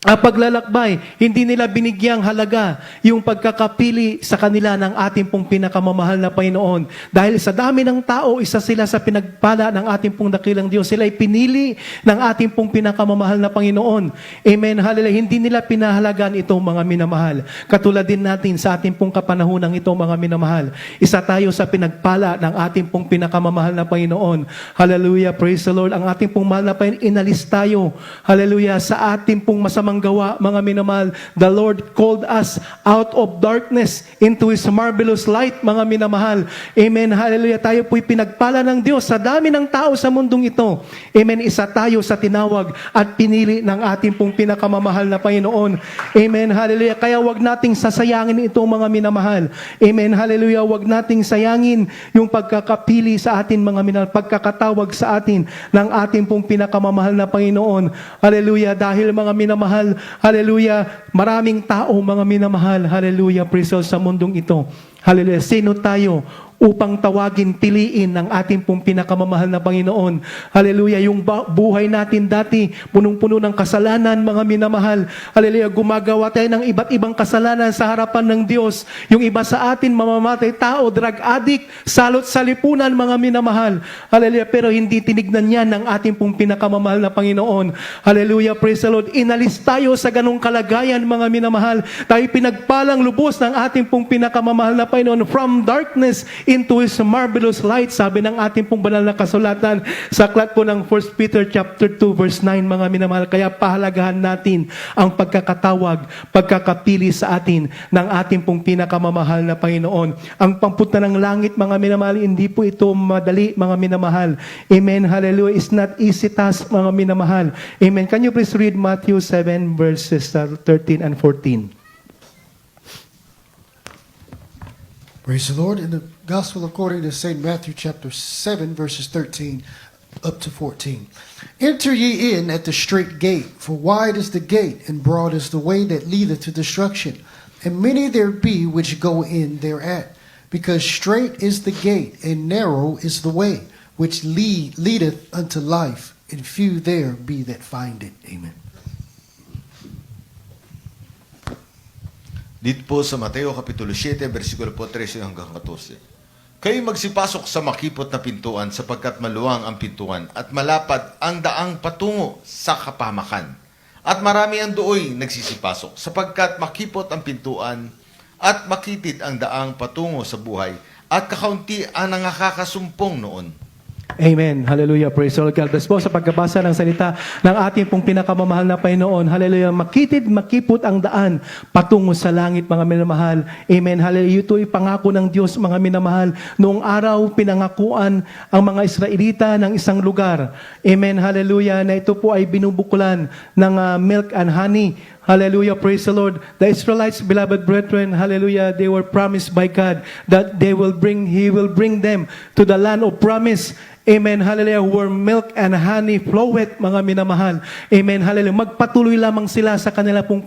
A: paglalakbay, hindi nila binigyang halaga yung pagkakapili sa kanila ng ating pong pinakamamahal na Panginoon. Dahil sa dami ng tao, isa sila sa pinagpala ng ating pong dakilang Diyos. Sila ay pinili ng ating pong pinakamamahal na Panginoon. Amen. Hallelujah. Hindi nila pinahalagan ito, mga minamahal. Katulad din natin sa ating pong kapanahonang ito, mga minamahal. Isa tayo sa pinagpala ng ating pong pinakamamahal na Panginoon. Hallelujah. Praise the Lord. Ang ating pong mahal na Panginoon, inalis tayo. Hallelujah. Sa ating pong masamang gawa, mga minamahal. The Lord called us out of darkness into His marvelous light, mga minamahal. Amen. Hallelujah. Tayo po'y pinagpala ng Diyos sa dami ng tao sa mundong ito. Amen. Isa tayo sa tinawag at pinili ng ating pong pinakamamahal na Panginoon. Amen. Hallelujah. Kaya wag nating sasayangin ito, mga minamahal. Amen. Hallelujah. Wag nating sayangin yung pagkakapili sa atin, mga minamahal, pagkakatawag sa atin ng ating pong pinakamamahal na Panginoon. Hallelujah. Dahil, mga minamahal, hallelujah, maraming tao, mga minamahal, hallelujah, praise God, sa mundong ito. Hallelujah. Sino tayo upang tawagin, piliin ng ating pong pinakamamahal na Panginoon? Hallelujah. Yung buhay natin dati, punong-puno ng kasalanan, mga minamahal. Hallelujah. Gumagawa tayo ng iba't ibang kasalanan sa harapan ng Diyos. Yung iba sa atin, mamamatay tao, drug addict, salot sa lipunan, mga minamahal. Hallelujah. Pero hindi tinignan yan ng ating pong pinakamamahal na Panginoon. Hallelujah. Praise the Lord. Inalis tayo sa ganong kalagayan, mga minamahal. Tayo pinagpalang lubos ng ating pong pinakamamahal na Panginoon, from darkness into His marvelous light. Sabi ng ating pong banal na kasulatan sa aklat po ng 1 Peter chapter 2 verse 9, mga minamahal. Kaya pahalagahan natin ang pagkakatawag, pagkakapili sa atin ng ating pong pinakamamahal na Panginoon. Ang pampunta ng langit, mga minamahal, hindi po ito madali, mga minamahal. Amen. Hallelujah. It's not easy task, mga minamahal. Amen. Can you please read Matthew 7 verses 13 and 14?
B: Praise the Lord. In the Gospel according to St. Matthew chapter 7 verses 13 up to 14. Enter ye in at the straight gate, for wide is the gate, and broad is the way that leadeth to destruction. And many there be which go in thereat. Because straight is the gate, and narrow is the way, which leadeth unto life, and few there be that find it. Amen.
C: Dito po sa Mateo Kapitulo 7, versikulo po 13 hanggang 14. Kayo magsipasok sa makipot na pintuan sapagkat maluwang ang pintuan at malapad ang daang patungo sa kapamakan. At marami ang dooy nagsisipasok sapagkat makipot ang pintuan at makitid ang daang patungo sa buhay at kakaunti ang nangakakasumpong noon.
A: Amen. Hallelujah. Praise the Lord. God bless po sa pagkabasa ng salita ng ating pong pinakamamahal na Panginoon. Hallelujah. Makitid, makipot ang daan patungo sa langit, mga minamahal. Amen. Hallelujah. Ito'y pangako ng Diyos, mga minamahal. Noong araw, pinangakuan ang mga Israelita ng isang lugar. Amen. Hallelujah. Na ito po ay binubukulan ng milk and honey. Hallelujah, praise the Lord. The Israelites, beloved brethren, hallelujah, they were promised by God that He will bring them to the land of promise. Amen, hallelujah, where milk and honey floweth, mga minamahal. Amen, hallelujah. Magpatuloy lamang sila sa kanila pong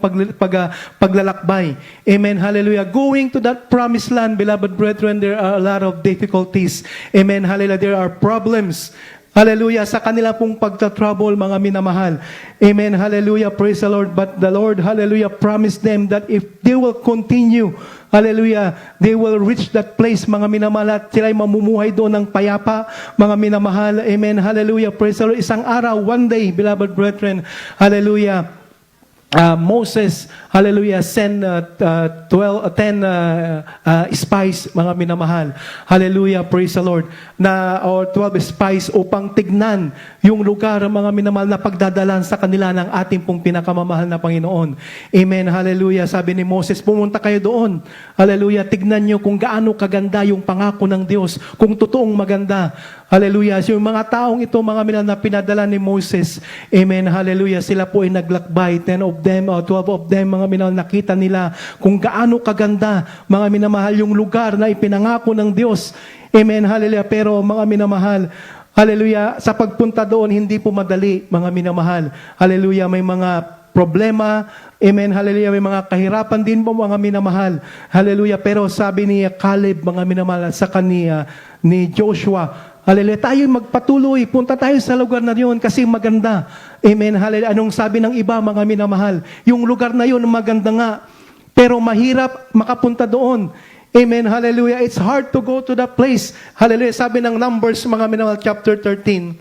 A: paglalakbay. Amen, hallelujah. Going to that promised land, beloved brethren, there are a lot of difficulties. Amen, hallelujah, there are problems. Hallelujah, sa kanila pong pagta-trouble, mga minamahal. Amen, hallelujah, praise the Lord. But the Lord, hallelujah, promised them that if they will continue, hallelujah, they will reach that place, mga minamahal, at sila'y mamumuhay doon ng payapa, mga minamahal. Amen, hallelujah, praise the Lord. Isang araw, one day, beloved brethren, hallelujah, Moses, hallelujah, send 10 spies, mga minamahal. Hallelujah, praise the Lord. Or 12 spies upang tignan yung lugar, mga minamahal, na pagdadalan sa kanila ng ating pong pinakamamahal na Panginoon. Amen, hallelujah. Sabi ni Moses, pumunta kayo doon. Hallelujah, tignan nyo kung gaano kaganda yung pangako ng Diyos, kung totoong maganda. Hallelujah. So, yung mga taong ito, mga minamahal, na pinadala ni Moses, amen, hallelujah, sila po ay naglakbay. 10 of them, or 12 of them, mga minamahal, nakita nila kung gaano kaganda, mga minamahal, yung lugar na ipinangako ng Diyos. Amen, hallelujah. Pero mga minamahal, hallelujah, sa pagpunta doon, hindi po madali, mga minamahal. Hallelujah, may mga problema. Amen, hallelujah, may mga kahirapan din po, mga minamahal. Hallelujah, pero sabi ni Caleb, mga minamahal, sa kanya, ni Joshua, hallelujah, tayo magpatuloy, punta tayo sa lugar na yun kasi maganda. Amen, hallelujah. Anong sabi ng iba, mga minamahal? Yung lugar na yun, maganda nga, pero mahirap makapunta doon. Amen, hallelujah. It's hard to go to that place. Hallelujah, sabi ng Numbers, mga minamahal, chapter 13.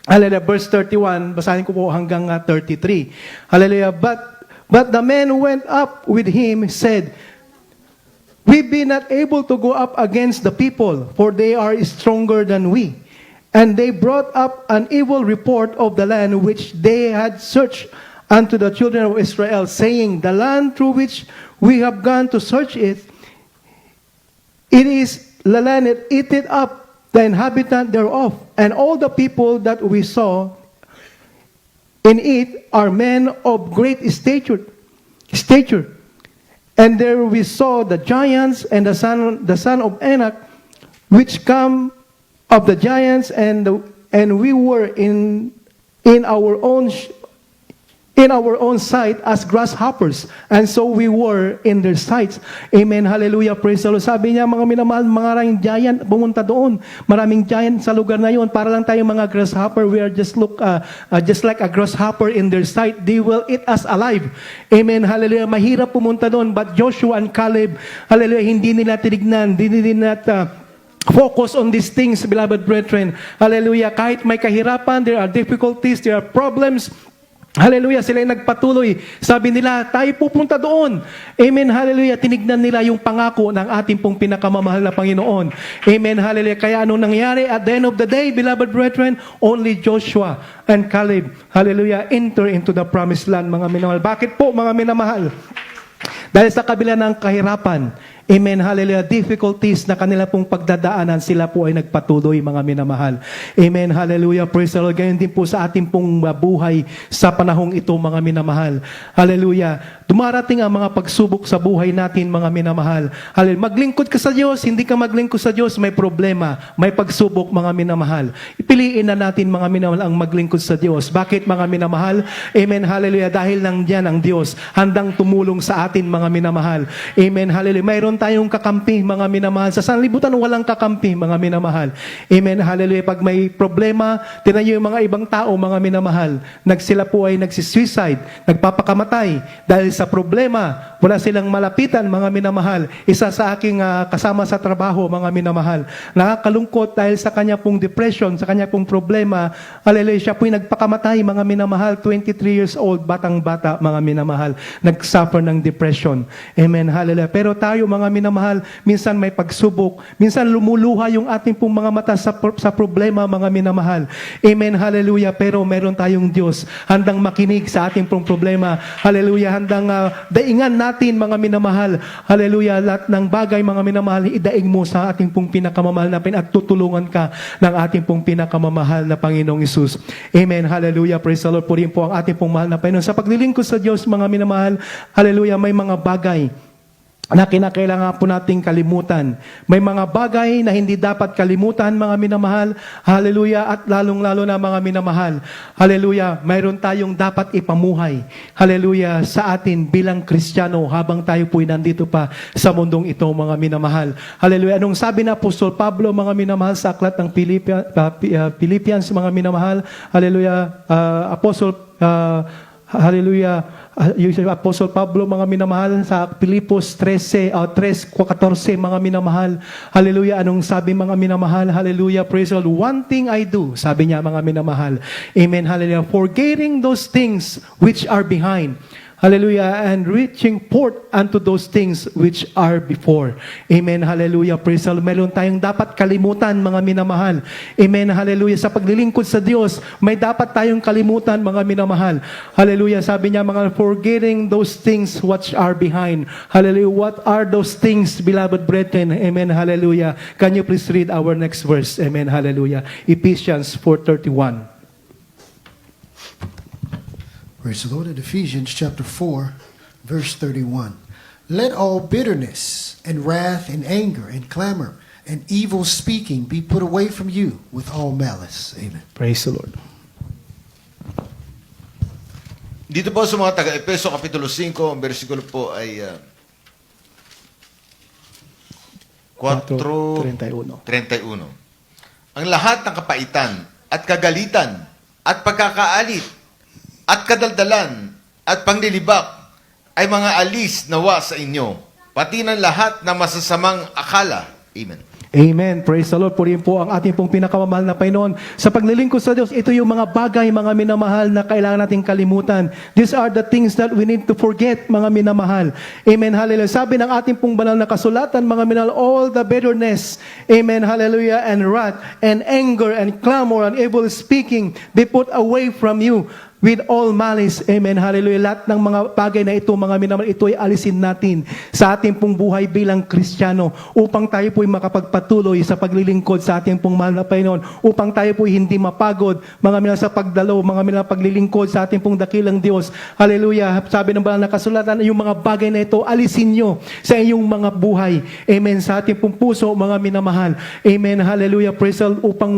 A: Hallelujah, verse 31, basahin ko po hanggang 33. Hallelujah, but the men went up with him, said, we be not able to go up against the people, for they are stronger than we. And they brought up an evil report of the land which they had searched unto the children of Israel, saying, the land through which we have gone to search it, it is the land that eateth up the inhabitant thereof, and all the people that we saw in it are men of great stature. And there we saw the giants and the son of Anak, which come of the giants, and we were in our own sight as grasshoppers, and so we were in their sights. Amen, hallelujah, praise the Lord. Sabi niya, mga minamahal, maraming giant pumunta doon. Maraming giant sa lugar na yun. Para lang tayong mga grasshopper. We are just like a grasshopper in their sight. They will eat us alive. Amen, hallelujah. Mahirap pumunta doon. But Joshua and Caleb, hallelujah, hindi nila tinignan, hindi nila focus on these things, beloved brethren. Hallelujah. Kahit may kahirapan, there are difficulties, there are problems. Hallelujah, sila ay nagpatuloy. Sabi nila, tayo pupunta doon. Amen, hallelujah. Tinignan nila yung pangako ng ating pong pinakamamahal na Panginoon. Amen, hallelujah. Kaya anong nangyari? At the end of the day, beloved brethren, only Joshua and Caleb, hallelujah, enter into the promised land, mga minamahal. Bakit po, mga minamahal? Dahil sa kabila ng kahirapan, amen, hallelujah, difficulties na kanila pong pagdadaanan, sila po ay nagpatuloy, mga minamahal. Amen, hallelujah, praise the Lord. Ganyan din po sa ating pong buhay sa panahong ito, mga minamahal. Hallelujah. Dumarating ang mga pagsubok sa buhay natin, mga minamahal. Hallelujah. Maglingkod ka sa Diyos, hindi ka maglingkod sa Diyos, may problema, may pagsubok, mga minamahal. Ipiliin na natin, mga minamahal, ang maglingkod sa Diyos. Bakit, mga minamahal? Amen, hallelujah. Dahil nang diyan ang Diyos handang tumulong sa atin, mga minamahal. Amen, hallelujah. Mayroon tayong kakampi, mga minamahal. Sa sanlibutan walang kakampi, mga minamahal. Amen, hallelujah. Pag may problema, tinan niyo yung mga ibang tao, mga minamahal, sila po ay nagsisuicide, nagpapakamatay dahil sa problema, wala silang malapitan, mga minamahal. Isa sa aking kasama sa trabaho, mga minamahal, nakakalungkot dahil sa kanya pong depression, sa kanya pong problema. Hallelujah, siya po ay nagpakamatay, mga minamahal, 23 years old, batang-bata, mga minamahal, nagsuffer ng depression. Amen, hallelujah. Pero tayo, mga minamahal, minsan may pagsubok, minsan lumuluha yung ating pong mga mata sa problema, mga minamahal. Amen, hallelujah. Pero meron tayong Diyos handang makinig sa ating pong problema. Hallelujah, handang daingan natin, mga minamahal. Hallelujah, lahat ng bagay, mga minamahal, idaing mo sa ating pong pinakamamahal na at tutulungan ka ng ating pong pinakamamahal na Panginoong Hesus. Amen, hallelujah, praise the Lord. Purihin po ang ating pong mahal na Panginoon. Sa paglilingkod sa Diyos, mga minamahal, hallelujah, may mga bagay na kinakailangan po nating kalimutan. May mga bagay na hindi dapat kalimutan, mga minamahal. Hallelujah. At lalong-lalo na, mga minamahal. Hallelujah. Mayroon tayong dapat ipamuhay. Hallelujah. Sa atin bilang Kristiyano habang tayo po'y nandito pa sa mundong ito, mga minamahal. Hallelujah. Anong sabi na Apostol Pablo, mga minamahal, sa aklat ng Philippians, mga minamahal. Hallelujah. Hallelujah. Yung Apostle Pablo, mga minamahal, sa Pilipos 3:14, mga minamahal. Hallelujah. Anong sabi, mga minamahal? Hallelujah. Praise the Lord. One thing I do, sabi niya, mga minamahal. Amen. Hallelujah. Forgetting those things which are behind. Hallelujah. And reaching forth unto those things which are before. Amen. Hallelujah. Praise the Lord. Meron tayong dapat kalimutan, mga minamahal. Amen. Hallelujah. Sa paglilingkod sa Diyos, may dapat tayong kalimutan, mga minamahal. Hallelujah. Sabi niya, mga forgetting those things which are behind. Hallelujah. What are those things, beloved brethren? Amen. Hallelujah. Can you please read our next verse? Amen. Hallelujah. Ephesians 4:31.
B: Praise the Lord. In Ephesians chapter 4, verse 31. Let all bitterness and wrath and anger and clamor and evil speaking be put away from you with all malice. Amen.
A: Praise the Lord.
C: Dito po sa mga taga-Epeso, Kapitulo 5, ang versikulo po ay 4:31. Ang lahat ng kapaitan at kagalitan at pagkakaalit at kadaldalan at panglilibak ay mga alis nawa sa inyo, pati ng lahat na masasamang akala. Amen.
A: Amen. Praise the Lord. Purihin po ang ating pong pinakamamahal na Panginoon. Sa paglilingkod sa Diyos, ito yung mga bagay, mga minamahal, na kailangan nating kalimutan. These are the things that we need to forget, mga minamahal. Amen. Hallelujah. Sabi ng ating pong banal na kasulatan, mga minamahal, all the bitterness, amen, hallelujah, and wrath, and anger, and clamor, and evil speaking, be put away from you with all malice. Amen. Hallelujah. Lahat ng mga bagay na ito, mga minamahal, ito ay alisin natin sa ating pong buhay bilang Kristiyano upang tayo po'y makapagpatuloy sa paglilingkod sa ating pong mahal na Panginoon, upang tayo po'y hindi mapagod, mga minamahal, sa pagdalo, mga minamahal, paglilingkod sa ating pong dakilang Diyos. Hallelujah. Sabi ng banal na kasulatan, yung mga bagay na ito, alisin nyo sa iyong mga buhay. Amen. Sa ating pong puso, mga minamahal. Amen. Hallelujah. Praise the Lord, upang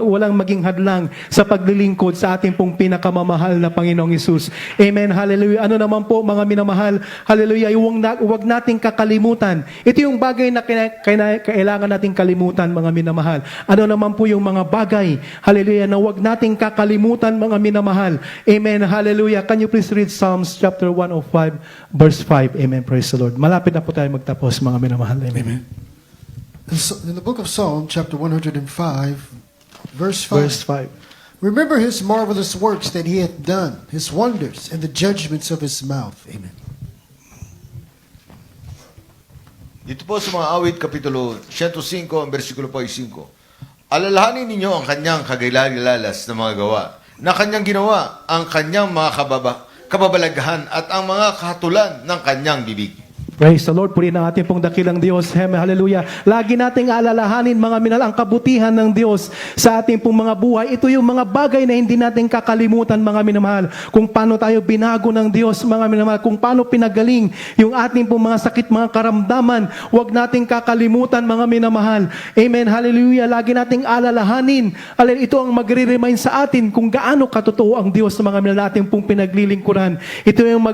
A: walang maging hadlang sa paglilingkod sa ating pong pinakamamahal na Panginoong Hesus. Amen. Hallelujah. Ano naman po, mga minamahal? Hallelujah. Huwag nating kakalimutan. Ito yung bagay na kailangan nating kalimutan, mga minamahal. Ano naman po yung mga bagay, hallelujah, na huwag nating kakalimutan, mga minamahal. Amen. Hallelujah. Can you please read Psalms chapter 105, verse 5? Amen. Praise the Lord. Malapit na po tayo magtapos, mga minamahal. Amen.
B: In the book of Psalm, chapter 105, verse 5.
A: Verse 5.
B: Remember his marvelous works that he hath done, his wonders, and the judgments of his mouth. Amen.
C: Dito po sa mga awit, Kapitulo 105, ang versikulo po ay 5. Alalahanin ninyo ang kanyang kagilalilalas na mga gawa, na kanyang ginawa ang kanyang mga kababalaghan at ang mga kahatulan ng kanyang bibig.
A: Praise the Lord. Purihin ang ating pong dakilang Diyos. Hallelujah. Lagi nating alalahanin mga minal ang kabutihan ng Diyos sa ating pong mga buhay. Ito yung mga bagay na hindi natin kakalimutan mga minamahal. Kung paano tayo binago ng Diyos mga minamahal. Kung paano pinagaling yung ating pong mga sakit, mga karamdaman. Huwag nating kakalimutan mga minamahal. Amen. Hallelujah. Lagi nating alalahanin. Ito ang magre-remind sa atin kung gaano katotoo ang Diyos sa mga minal nating pong pinaglilingkuran. Ito yung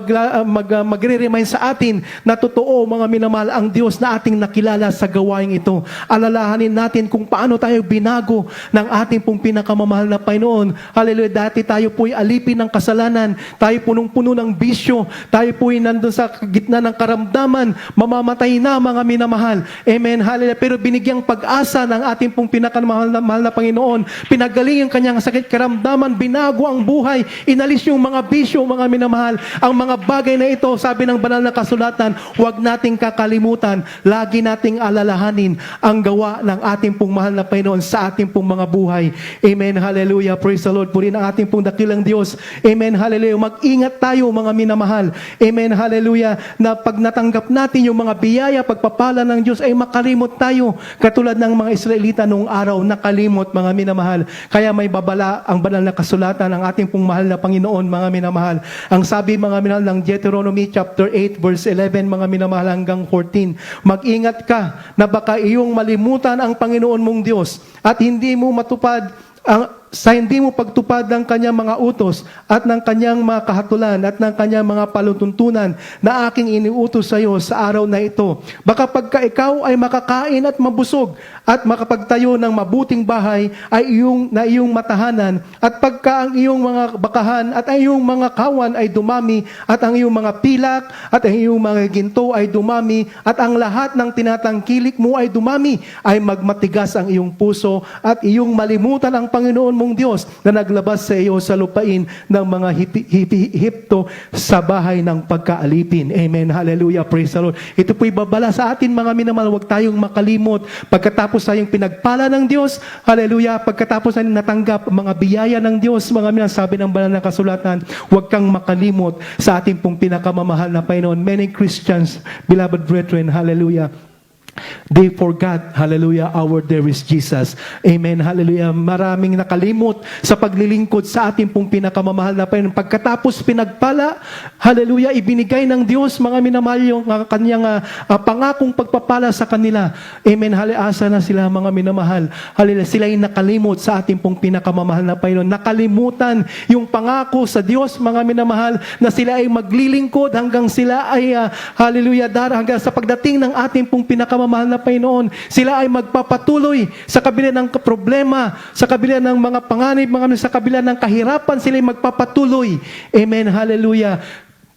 A: magre-remind sa atin na totoo mga minamahal ang Diyos na ating nakilala sa gawain ito. Alalahanin natin kung paano tayo binago ng ating pong pinakamamahal na Panginoon. Hallelujah. Dati tayo po'y alipin ng kasalanan. Tayo punong-puno ng bisyo. Tayo po'y nandun sa gitna ng karamdaman. Mamamatay na mga minamahal. Amen. Hallelujah. Pero binigyang pag-asa ng ating pong pinakamamahal na Panginoon. Pinagaling ang kanyang sakit karamdaman. Binago ang buhay. Inalis yung mga bisyo mga minamahal. Ang mga bagay na ito, sabi ng banal na kasulatan, huwag nating kakalimutan, lagi nating alalahanin ang gawa ng ating pong mahal na Panginoon sa ating pong mga buhay. Amen, hallelujah, praise the Lord. Purihin ang ating pong dakilang Diyos. Amen, hallelujah. Mag-ingat tayo mga minamahal. Amen, hallelujah, na pag natanggap natin yung mga biyaya, pagpapala ng Diyos, ay makalimot tayo. Katulad ng mga Israelita noong araw, nakalimot mga minamahal. Kaya may babala ang banal na kasulatan ng ating pong mahal na Panginoon mga minamahal. Ang sabi mga minamahal ng Deuteronomy chapter 8 verse 11 mga minamahal hanggang 14. Mag-ingat ka na baka iyong malimutan ang Panginoon mong Diyos at hindi mo matupad sa hindi mo pagtupad ng kanyang mga utos at ng kanyang mga kahatulan at ng kanyang mga palutuntunan na aking iniutos sa iyo sa araw na ito. Baka pagka ikaw ay makakain at mabusog at makapagtayo ng mabuting bahay ay iyong matahanan at pagka ang iyong mga bakahan at ang iyong mga kawan ay dumami at ang iyong mga pilak at ang iyong mga ginto ay dumami at ang lahat ng tinatangkilik mo ay dumami, ay magmatigas ang iyong puso at iyong malimutan ang Panginoon mong Diyos na naglabas sa iyo sa lupain ng mga Hipto sa bahay ng pagkaalipin. Amen. Hallelujah. Praise the Lord. Ito po'y babala sa atin mga minamahal. Huwag tayong makalimot. Pagkatapos tayong pinagpala ng Diyos, hallelujah, pagkatapos tayong natanggap mga biyaya ng Diyos, mga minamahal, sabi ng banal na kasulatan, huwag kang makalimot sa ating pong pinakamamahal na Panginoon. Many Christians, beloved brethren, hallelujah, they forgot, hallelujah, our there is Jesus. Amen, hallelujah. Maraming nakalimot sa paglilingkod sa ating pong pinakamamahal na Panginoon. Pagkatapos pinagpala, hallelujah, ibinigay ng Diyos, mga minamahal, yung kanyang pangakong pagpapala sa kanila. Amen, hallelujah. Asa na sila, mga minamahal. Hallelujah, sila ay nakalimot sa ating pong pinakamamahal na Panginoon. Nakalimutan yung pangako sa Diyos, mga minamahal, na sila ay maglilingkod hanggang sila ay, hallelujah, hanggang sa pagdating ng ating pong pinakamamahal na Panginoon. Sila ay magpapatuloy sa kabila ng problema, sa kabila ng mga panganib, sa kabila ng kahirapan, sila ay magpapatuloy. Amen, hallelujah.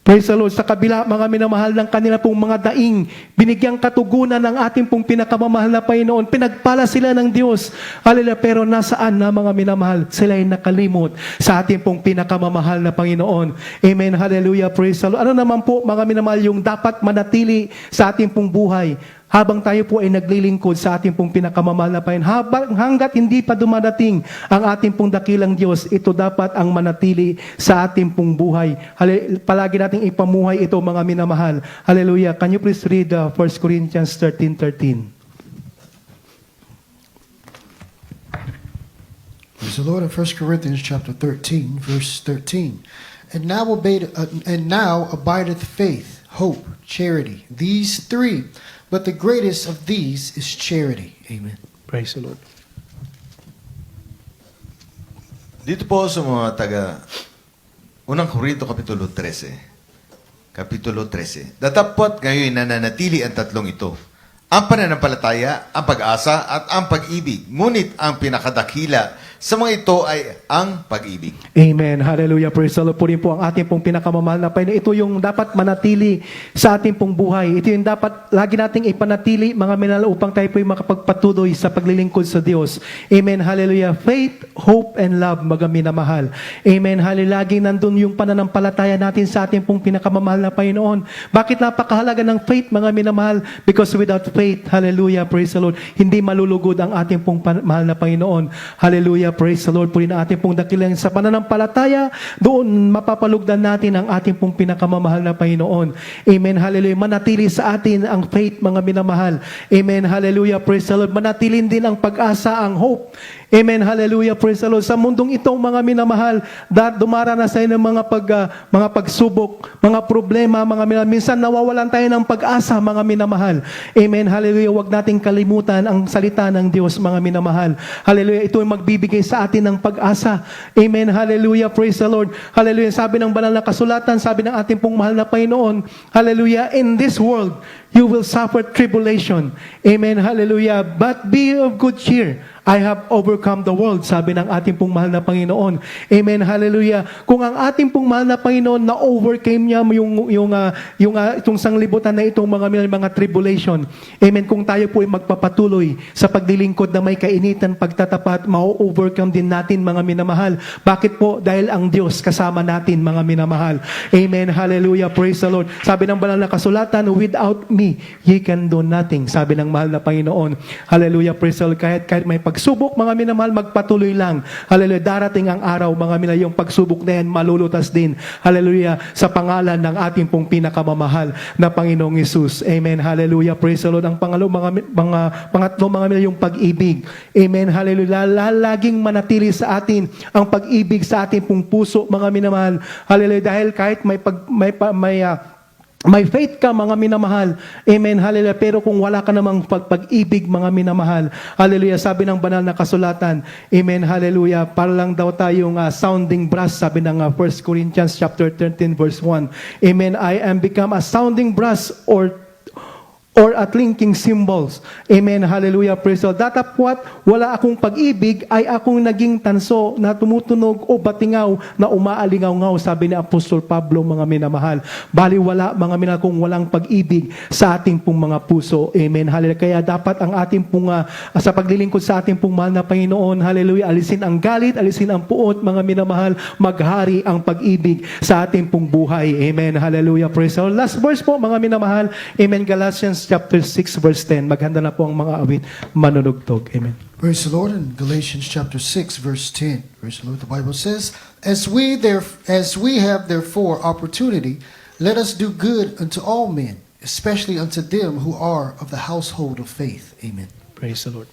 A: Praise the Lord. Sa kabila, mga minamahal, ng kanila pong mga daing, binigyang katugunan ng ating pong pinakamamahal na Panginoon. Pinagpala sila ng Diyos. Hallelujah. Pero nasaan na, mga minamahal? Sila ay nakalimot sa ating pong pinakamamahal na Panginoon. Amen. Hallelujah. Praise the Lord. Ano naman po, mga minamahal, yung dapat manatili sa ating pong buhay habang tayo po ay naglilingkod sa ating pong pinakamamahal na Panginoon, hanggat hindi pa dumadating ang ating pong dakilang Diyos, ito dapat ang manatili sa ating pong buhay. Palagi nating ipamuhay ito, mga minamahal. Hallelujah. Can you please read 1 Corinthians 13:13?
B: Praise the Lord. In 1 Corinthians chapter 13, verse 13. And now abideth faith, hope, charity. These three. But the greatest of these is charity. Amen.
A: Praise the Lord.
C: Dito po sa mga taga Unang Korinto Kapitulo 13. Kapitulo 13. Datapot ngayon nananatili ang tatlong ito. Ang pananampalataya, ang pag-asa, at ang pag-ibig. Ngunit ang pinakadakila Sa mga ito ay ang pag-ibig.
A: Amen. Hallelujah. Praise the Lord. Po rin po ang ating pong pinakamamahal na Panginoon. Ito yung dapat manatili sa ating pong buhay. Ito yung dapat lagi nating ipanatili, mga minahal, upang tayo po yung makapagpatuloy sa paglilingkod sa Diyos. Amen. Hallelujah. Faith, hope, and love, mga minamahal. Amen. Hallelujah. Lagi nandun yung pananampalataya natin sa ating pong pinakamamahal na Panginoon. Bakit napakahalaga ng faith, mga minamahal? Because without faith, hallelujah, praise the Lord, hindi malulugod ang ating pong mahal na Panginoon. Hallelujah. Praise the Lord po rin ang ating pong dakilang sa pananampalataya, doon mapapalugdan natin ang ating pong pinakamamahal na Panginoon. Amen, hallelujah. Manatili sa atin ang faith, mga minamahal. Amen, hallelujah, praise the Lord. Manatilin din ang pag-asa, ang hope. Amen, hallelujah, praise the Lord. Sa mundong itong mga minamahal, dumaranas tayo ng mga pagsubok, mga problema, mga minamahal. Minsan nawawalan tayo ng pag-asa, mga minamahal. Amen, hallelujah. Huwag nating kalimutan ang salita ng Diyos, mga minamahal. Hallelujah. Ito ay magbibigay sa atin ng pag-asa. Amen, hallelujah, praise the Lord. Hallelujah. Sabi ng banal na kasulatan, sabi ng ating pong mahal na Panginoon, hallelujah, in this world, you will suffer tribulation. Amen, hallelujah. But be of good cheer. I have overcome the world, sabi ng ating pong mahal na Panginoon. Amen, hallelujah. Kung ang ating pong mahal na Panginoon na-overcame niya itong sanglibutan na itong mga tribulation. Amen, kung tayo po ay magpapatuloy sa paglilingkod na may kainitan, pagtatapat, ma-overcome din natin, mga minamahal. Bakit po? Dahil ang Diyos kasama natin, mga minamahal. Amen, hallelujah, praise the Lord. Sabi ng banal na kasulatan, without me, ye can do nothing, sabi ng mahal na Panginoon. Hallelujah, praise the Lord. Kahit may pagsubok, mga minamahal, magpatuloy lang. Hallelujah. Darating ang araw, mga minamahal, yung pagsubok na yan, malulutas din. Hallelujah. Sa pangalan ng ating pong pinakamamahal na Panginoong Hesus. Amen. Hallelujah. Praise the Lord. Ang pangatlo, mga minamahal, yung pag-ibig. Amen. Hallelujah. Laging manatili sa atin ang pag-ibig sa ating pong puso, mga minamahal. Hallelujah. Dahil kahit may faith ka, mga minamahal. Amen, hallelujah. Pero kung wala ka namang pag-ibig, mga minamahal, hallelujah, sabi ng banal na kasulatan, amen, hallelujah, para lang daw tayong sounding brass, sabi ng 1 Corinthians chapter 13 verse 1. Amen, I am become a sounding brass or a clinking cymbals. Amen, hallelujah, praise the Lord. Datapwat, wala akong pag-ibig, ay akong naging tanso na tumutunog o batingaw na umaalingaw-ngaw, sabi ni Apostol Pablo, mga minamahal. Bali wala, mga minamahal, kung walang pag-ibig sa ating pong mga puso. Amen, hallelujah. Kaya dapat ang ating pong, sa paglilingkod sa ating pong mahal na Panginoon, hallelujah, alisin ang galit, alisin ang puot, mga minamahal, maghari ang pag-ibig sa ating pong buhay. Amen, hallelujah, praise the Lord. Last verse po, mga minamahal. Amen, Galatians chapter 6 verse 10. Maghanda na po ang mga awit manunugtog. Amen.
B: Praise the Lord. In Galatians chapter 6, verse 10, praise the Lord, the Bible says, As we have therefore opportunity, let us do good unto all men, especially unto them who are of the household of faith. Amen.
A: Praise the Lord.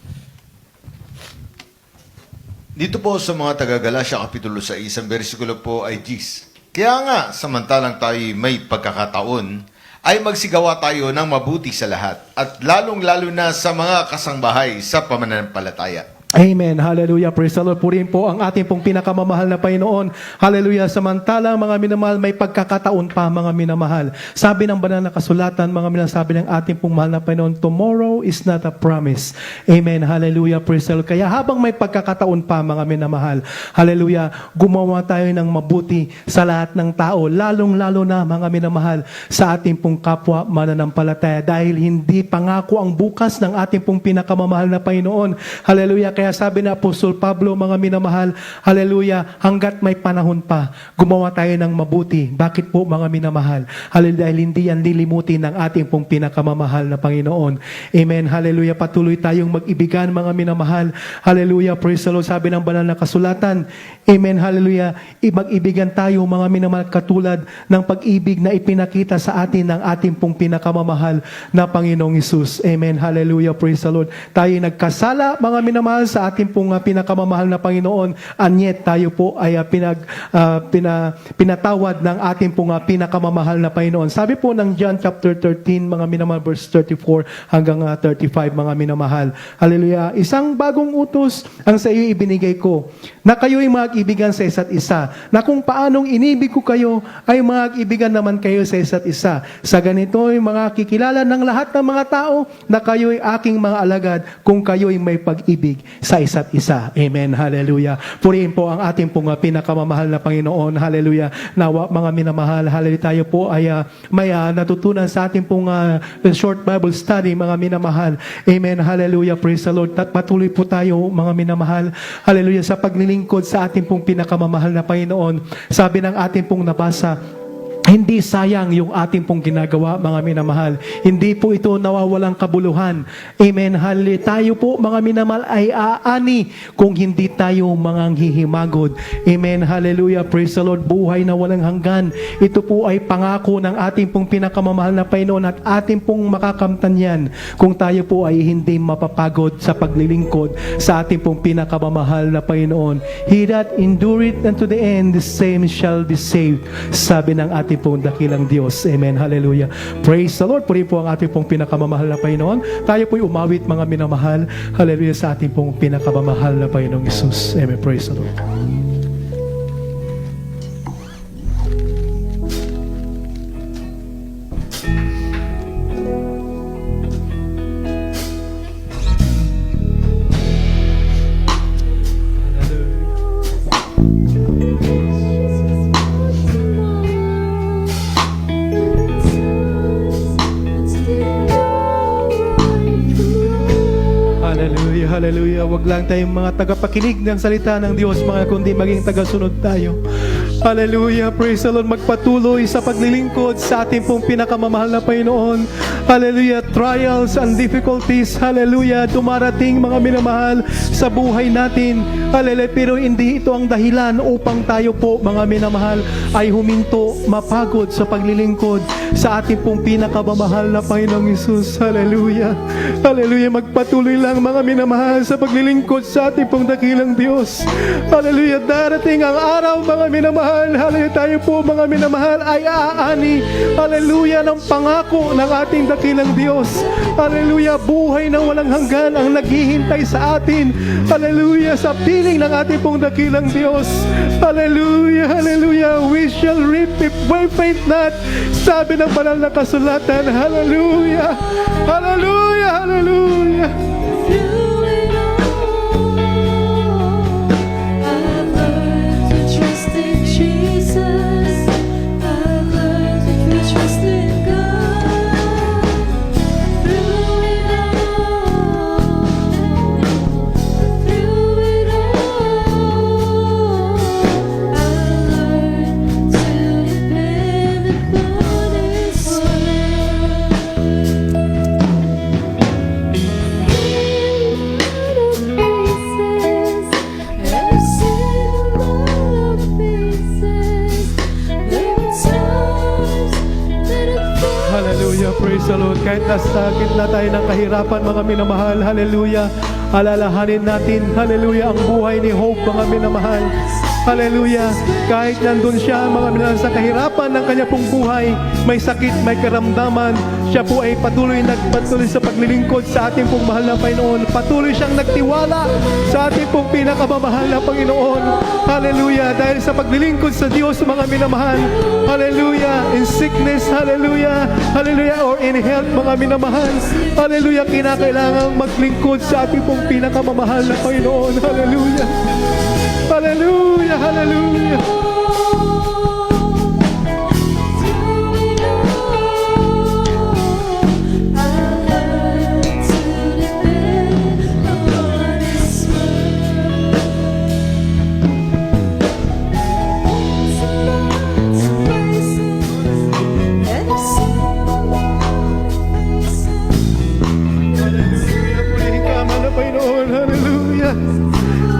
C: Dito po sa mga taga-Galacia, Kapitulo 6, ang versikulo po ay 10. Kaya nga, samantalang tayo may pagkakataon, ay magsigawa tayo ng mabuti sa lahat at lalong-lalo na sa mga kasangbahay sa pamananampalataya.
A: Amen. Hallelujah. Praise the Lord. Purihin po ang ating pong pinakamamahal na Panginoon. Hallelujah. Samantalang, mga minamahal, may pagkakataon pa, mga minamahal. Sabi ng banal na kasulatan, mga minamahal, sabi ng ating pong mahal na Panginoon, tomorrow is not a promise. Amen. Hallelujah. Praise the Lord. Kaya habang may pagkakataon pa, mga minamahal, hallelujah, gumawa tayo ng mabuti sa lahat ng tao, lalong-lalo na, mga minamahal, sa ating pong kapwa mananampalataya, dahil hindi pangako ang bukas ng ating pong pinakamamahal na Panginoon. Hallelujah. Kaya sabi na Apostol Pablo, mga minamahal, hallelujah, hanggat may panahon pa, gumawa tayo ng mabuti. Bakit po, mga minamahal? Hallelujah, dahil hindi yan lilimutin ng ating pong pinakamamahal na Panginoon. Amen, hallelujah, patuloy tayong mag-ibigan, mga minamahal. Hallelujah, praise the Lord. Sabi ng banal na kasulatan, amen, hallelujah, mag-ibigan tayo, mga minamahal, katulad ng pag-ibig na ipinakita sa atin ng ating pong pinakamamahal na Panginoong Hesus. Amen, hallelujah, praise the Lord. Tayo nagkasala, mga minamahal, sa ating pong pinakamamahal na Panginoon, and yet tayo po ay pinatawad ng ating pong pinakamamahal na Panginoon. Sabi po ng John chapter 13, mga minamahal, verse 34 hanggang 35, mga minamahal. Hallelujah. Isang bagong utos ang sa iyo ibinigay ko, na kayo'y mag-ibigan sa isa't isa, na kung paanong inibig ko kayo, ay mag-ibigan naman kayo sa isa't isa. Sa ganito'y mga kikilala ng lahat ng mga tao na kayo'y aking mga alagad, kung kayo'y may pag-ibig sa isa't isa. Amen. Hallelujah. Purihin po ang ating pong pinakamamahal na Panginoon. Hallelujah. Nawa mga minamahal, hallelujah, tayo po ay may natutunan sa ating pong short Bible study, mga minamahal. Amen. Hallelujah. Praise the Lord. Patuloy po tayo, mga minamahal. Hallelujah. Sa paglilingkod sa ating pong pinakamamahal na Panginoon. Sabi ng ating pong nabasa, hindi sayang yung ating pong ginagawa, mga minamahal. Hindi po ito nawawalang kabuluhan. Amen. Hallelujah. Tayo po, mga minamahal, ay aani kung hindi tayo mga hihimagod. Amen. Hallelujah. Praise the Lord. Buhay na walang hanggan. Ito po ay pangako ng ating pong pinakamamahal na Panginoon at ating pong makakamtan yan kung tayo po ay hindi mapapagod sa paglilingkod sa ating pong pinakamamahal na Panginoon. He that endureth unto the end, the same shall be saved. Sabi ng ating pong dakilang Diyos. Amen. Hallelujah. Praise the Lord. Puri po ang ating pong pinakamamahal na Panginoon. Tayo po'y umawit, mga minamahal. Hallelujah, sa ating pong pinakamamahal na Panginoong Isus. Amen. Praise the Lord. Hallelujah, hallelujah. Wag lang tayong mga tagapakinig ng salita ng Diyos, mga kundi maging tagasunod tayo. Hallelujah, praise the Lord. Magpatuloy sa paglilingkod sa ating pong pinakamamahal na Panginoon. Hallelujah, trials and difficulties, hallelujah, dumarating, mga minamahal, sa buhay natin. Hallelujah, pero hindi ito ang dahilan upang tayo po, mga minamahal, ay huminto, mapagod sa paglilingkod sa ating pong pinakamamahal na Panginoong Isus. Hallelujah, hallelujah. Magpatuloy lang, mga minamahal, sa paglilingkod sa ating pong dakilang Diyos. Hallelujah, darating ang araw, mga minamahal, hallelujah, tayo po, mga minamahal, ay aani, hallelujah, ng pangako ng ating dakilang Diyos. Hallelujah, buhay na walang hanggan ang naghihintay sa atin. Hallelujah, sa piling ng ating pong dakilang Diyos. Hallelujah, hallelujah. We shall reap if we faint not. Sabi ng banal na kasulatan. Hallelujah, hallelujah, hallelujah.
D: Through it all, I've learned to trust in Jesus. I've learned to trust in God. Through it all, I've learned to depend upon His word.
A: Hallelujah, praise the Lord. Kahit nasa gitna tayo ng kahirapan, mga minamahal, hallelujah, alalahanin natin, hallelujah, ang buhay ni Hope, mga minamahal. Hallelujah. Kahit nandun siya, mga minamahal, sa kahirapan ng kanya pong buhay, may sakit, may karamdaman, siya po ay patuloy nagpatuloy sa paglilingkod sa ating pong mahal na Panginoon. Patuloy siyang nagtiwala sa ating pong pinakamamahal na Panginoon. Hallelujah. Dahil sa paglilingkod sa Diyos, mga minamahal, hallelujah, in sickness, hallelujah, hallelujah, or in health, mga minamahal, hallelujah, kinakailangang maglingkod sa ating pong pinakamamahal na Panginoon. Hallelujah. Hallelujah, hallelujah.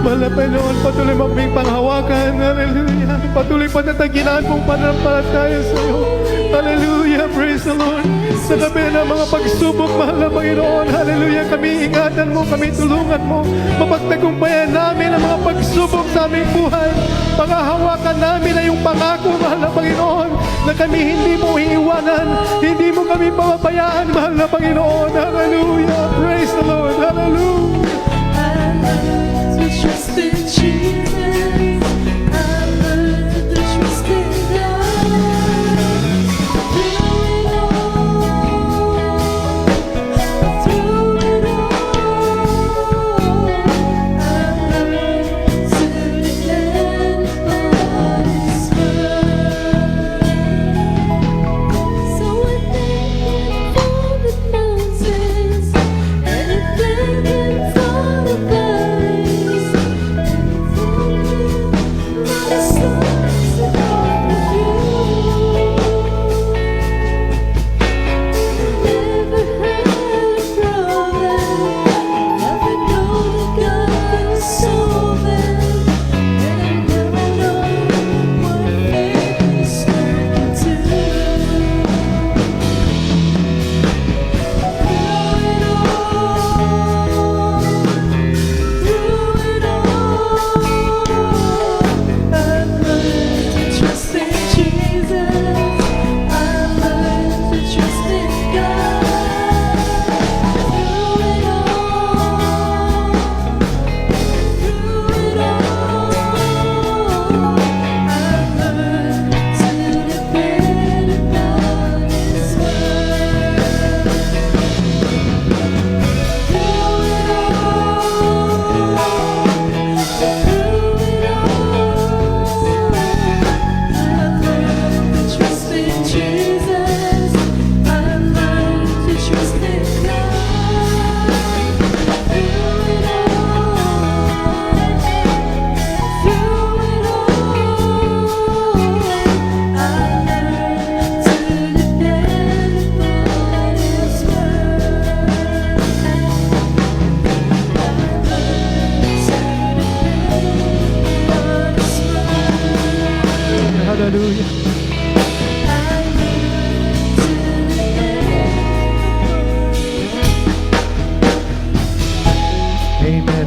A: Mahal na Panginoon, patuloy maging panghawakan. Hallelujah. Patuloy patataginahan pong pananampalataya sa iyo. Hallelujah. Praise the Lord. Sa kabila ng mga pagsubok, mahal na Panginoon, hallelujah, kami ingatan mo, kami tulungan mo. Mapagtagumpayan namin ang mga pagsubok sa aming buhay. Panghahawakan namin ay yung pangako, mahal na Panginoon, na kami hindi mo iiwanan, hindi mo kami pababayaan, mahal na Panginoon. Hallelujah. Praise the Lord. Hallelujah.
D: Trust in Jesus. I've learned to trust in God. Through it all,